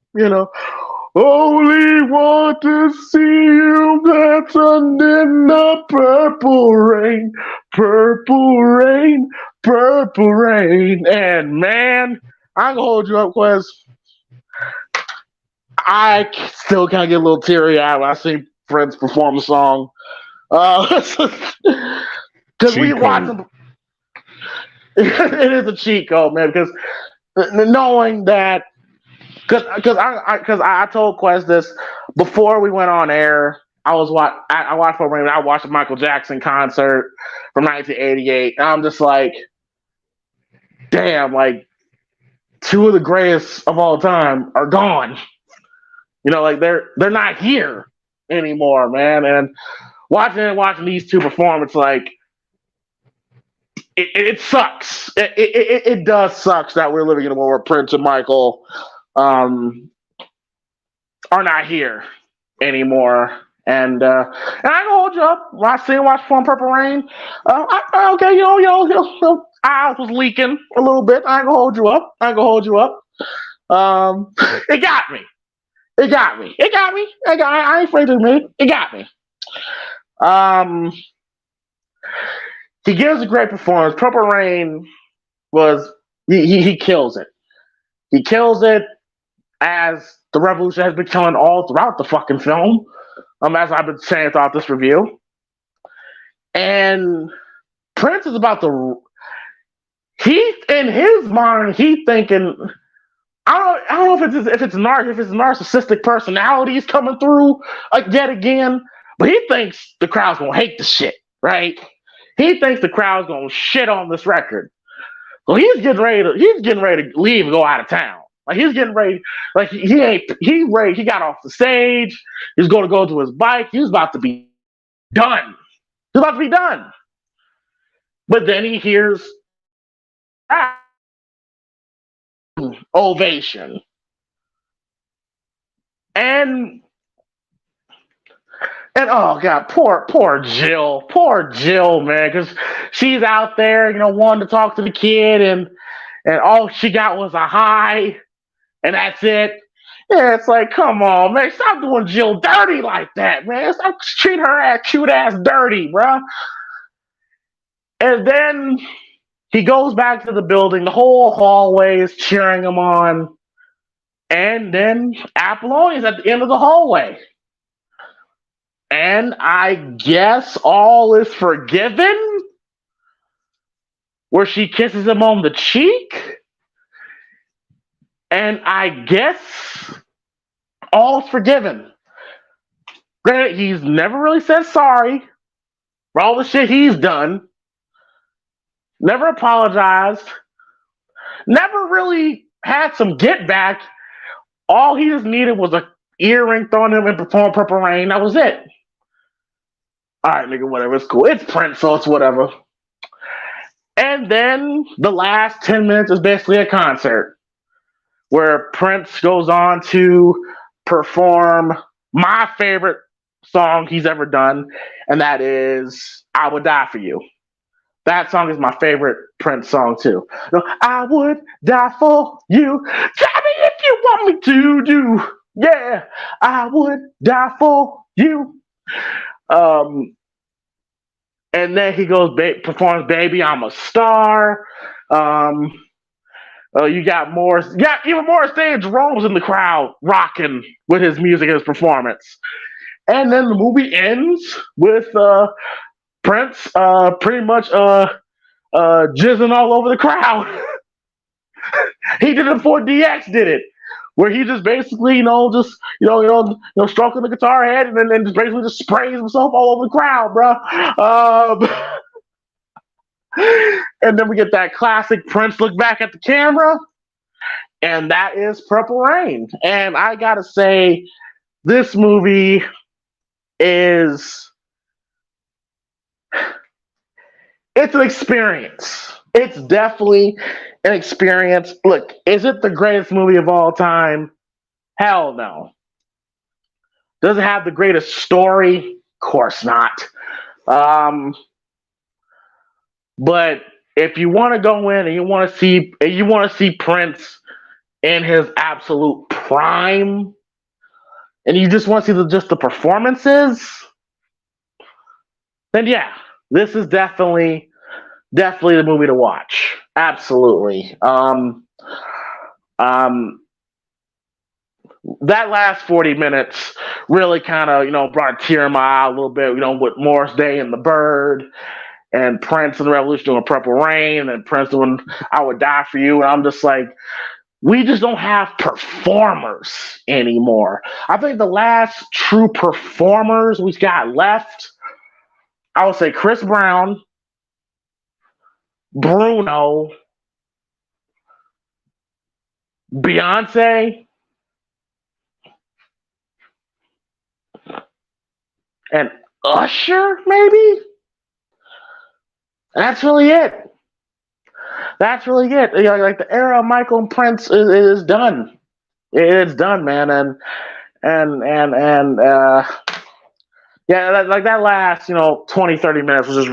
Only want to see you dancing in the purple rain, purple rain, purple rain. And man, I'm gonna hold you up, Quez. I still kind of get a little teary-eyed when I see Prince perform a song. Because we watch him. It is a cheat code, man. Because knowing that. Because I told Quez this before we went on air. I watched a Michael Jackson concert from 1988, and I'm just like, damn, like two of the greatest of all time are gone. Like they're not here anymore, man. And watching these two perform, it's like it sucks. It does suck that we're living in a world where Prince and Michael are not here anymore, and I can hold you up. When I see him watch perform Purple Rain, okay, eyes was leaking a little bit. I can hold you up. It got me. I ain't afraid to admit it. It got me. He gives a great performance. Purple Rain was he kills it. He kills it, as the revolution has been killing all throughout the fucking film, as I've been saying throughout this review. And Prince is about to. In his mind, he thinking. I don't know if it's narcissistic personalities coming through yet again, but he thinks the crowd's gonna hate the shit, right? He thinks the crowd's gonna shit on this record. So he's getting ready to leave and go out of town. Like he's getting ready, like he got off the stage, he's gonna go to his bike, he's about to be done. But then he hears ovation. And oh god, poor Jill, man, because she's out there, wanting to talk to the kid, and all she got was a hi, and that's it. Yeah, it's like, come on, man, stop doing Jill dirty like that, man. Stop treating her cute ass dirty, bro. And then he goes back to the building. The whole hallway is cheering him on. And then Apollonia's at the end of the hallway. And I guess all is forgiven? Where she kisses him on the cheek? And I guess all's forgiven. Granted, he's never really said sorry for all the shit he's done. Never apologized. Never really had some get back. All he just needed was a earring thrown at him and perform Purple Rain. That was it. All right, nigga, whatever. It's cool. It's Prince, so it's whatever. And then the last 10 minutes is basically a concert where Prince goes on to perform my favorite song he's ever done, and that is I Would Die For You. That song is my favorite Prince song, too. I would die for you. Tell me if you want me to do. Yeah, I would die for you. And then he goes, performs Baby, I'm a Star. You got even more stage. Jerome's in the crowd rocking with his music and his performance. And then the movie ends with Prince pretty much jizzing all over the crowd. He did it before DX did it. where he just basically, stroking the guitar head and then just basically just sprays himself all over the crowd, bro. And then we get that classic Prince look back at the camera, and that is Purple Rain. And I gotta say, this movie is, it's an experience. It's definitely an experience. Look, is it the greatest movie of all time? Hell no. Does it have the greatest story? Of course not. But if you want to go in and you want to see Prince in his absolute prime, and you just want to see just the performances, then yeah, this is definitely the movie to watch. Absolutely. That last 40 minutes really kind of, brought a tear in my eye a little bit, with Morris Day and the Bird and Prince and the Revolution doing Purple Rain and Prince doing I Would Die For You. And I'm just like, we just don't have performers anymore. I think the last true performers we got left, I would say Chris Brown, Bruno, Beyonce, and Usher, maybe? That's really it. Like the era of Michael and Prince is done. It's done, man. Yeah, like that last, 20, 30 minutes was just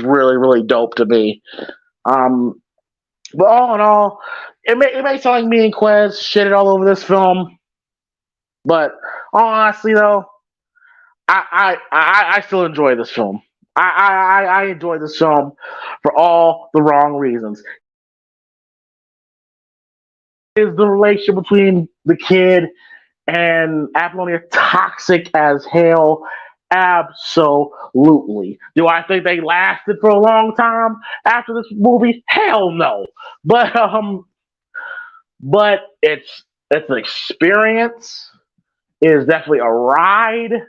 really dope to me. But all in all, it may sound like me and Quez shitted all over this film, but honestly though, I still enjoy this film. I enjoy this film for all the wrong reasons. Is the relationship between the kid and Apollonia toxic as hell? Absolutely. Do I think they lasted for a long time after this movie? Hell no. But it's an experience. It is definitely a ride.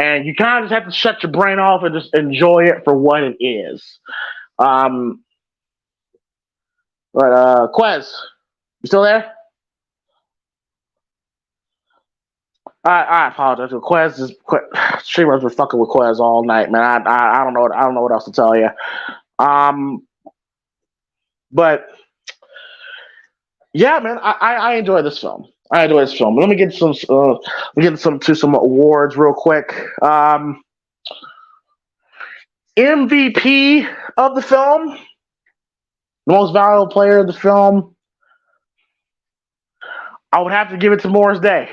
And you kind of just have to shut your brain off and just enjoy it for what it is. But Quez, you still there? I apologize. Quez streamers were fucking with Quez all night, man. I don't know what else to tell you. But yeah, man, I enjoy this film. Let me get some awards real quick. MVP of the film, most valuable player of the film, I would have to give it to Morris Day.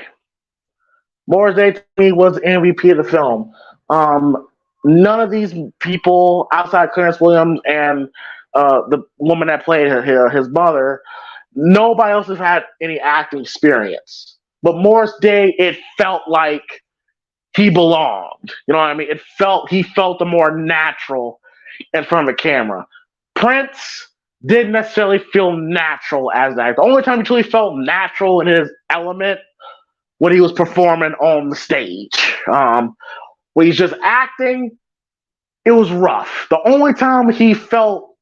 Morris Day to me was the MVP of the film. None of these people outside Clarence Williams and the woman that played his mother, nobody else has had any acting experience. But Morris Day, it felt like he belonged. You know what I mean? He felt the more natural in front of the camera. Prince didn't necessarily feel natural as that. The only time he truly felt natural in his element when he was performing on the stage. When he's just acting, it was rough. The only time he felt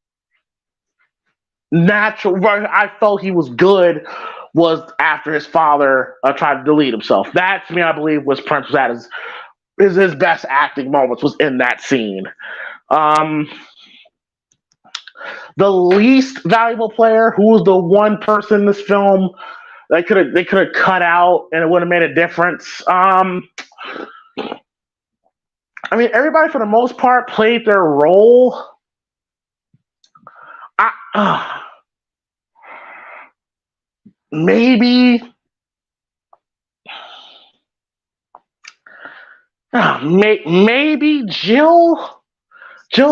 natural, I felt he was good, was after his father tried to delete himself. That, to me, I believe, was Prince was at his best acting moments, was in that scene. The least valuable player, who was the one person in this film they could have cut out and it would have made a difference. I mean, everybody for the most part played their role. Maybe Jill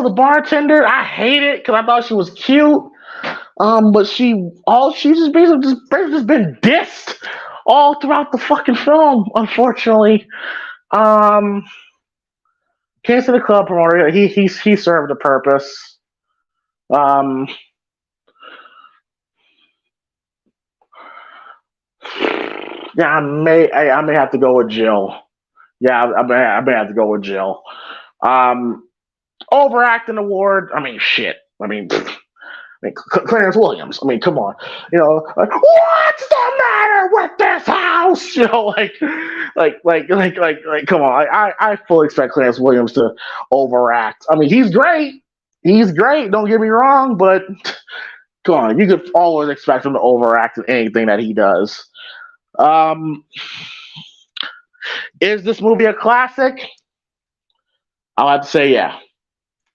the bartender. I hate it because I thought she was cute. But she's just basically been dissed all throughout the fucking film, unfortunately. Can't say the club promoter. He served a purpose. Yeah, I may have to go with Jill. Yeah, I may have to go with Jill. Overacting award. I mean, shit. Clarence Williams. I mean, come on. Like, what's the matter with this house? Come on. I fully expect Clarence Williams to overact. I mean, he's great. He's great. Don't get me wrong, but come on, you could always expect him to overact in anything that he does. Is this movie a classic? I'll have to say, yeah.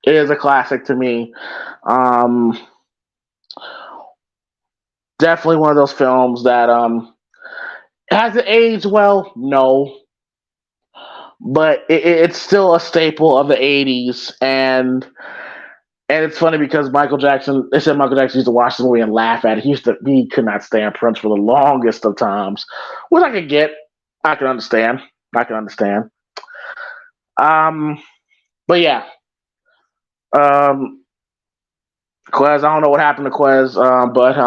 It is a classic to me. Definitely one of those films that has it aged well? No. But it's still a staple of the 80s, and it's funny because they said Michael Jackson used to watch the movie and laugh at it. He could not stand Prince for the longest of times, which I could get. I can understand. But yeah. Quez, I don't know what happened to Quez, but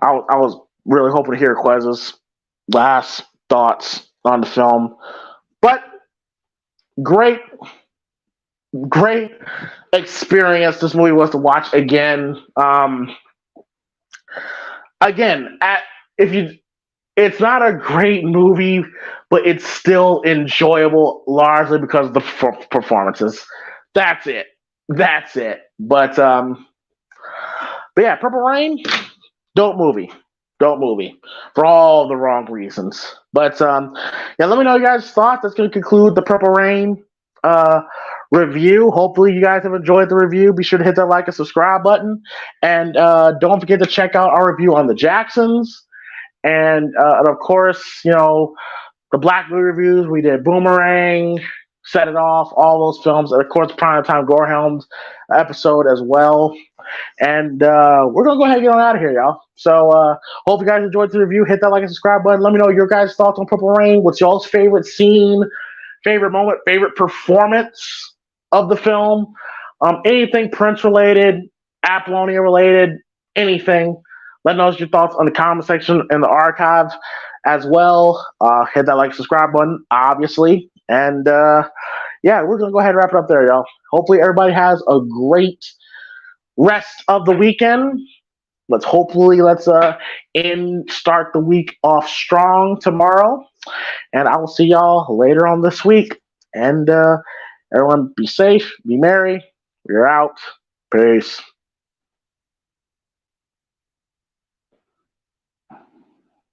I was really hoping to hear Quez's last thoughts on the film. But great experience this movie was to watch again. It's not a great movie, but it's still enjoyable largely because of the performances. That's it. But yeah, Purple Rain, dope movie for all the wrong reasons. But yeah, let me know your guys' thoughts. That's going to conclude the Purple Rain review. Hopefully you guys have enjoyed the review. Be sure to hit that like and subscribe button, and don't forget to check out our review on the Jacksons, and of course, the Black movie reviews. We did Boomerang, Set It Off, all those films, and of course Primetime Gorehound's episode as well. And we're gonna go ahead and get on out of here, y'all. So hope you guys enjoyed the review. Hit that like and subscribe button. Let me know your guys' thoughts on Purple Rain. What's y'all's favorite scene, favorite moment, favorite performance of the film? Anything Prince related, Apollonia related, anything. Let me know your thoughts on the comment section in the archive as well. Hit that like subscribe button, obviously. And yeah, we're gonna go ahead and wrap it up there, y'all. Hopefully everybody has a great rest of the weekend. Let's start the week off strong tomorrow. And I will see y'all later on this week. And everyone be safe, be merry. We're out. Peace.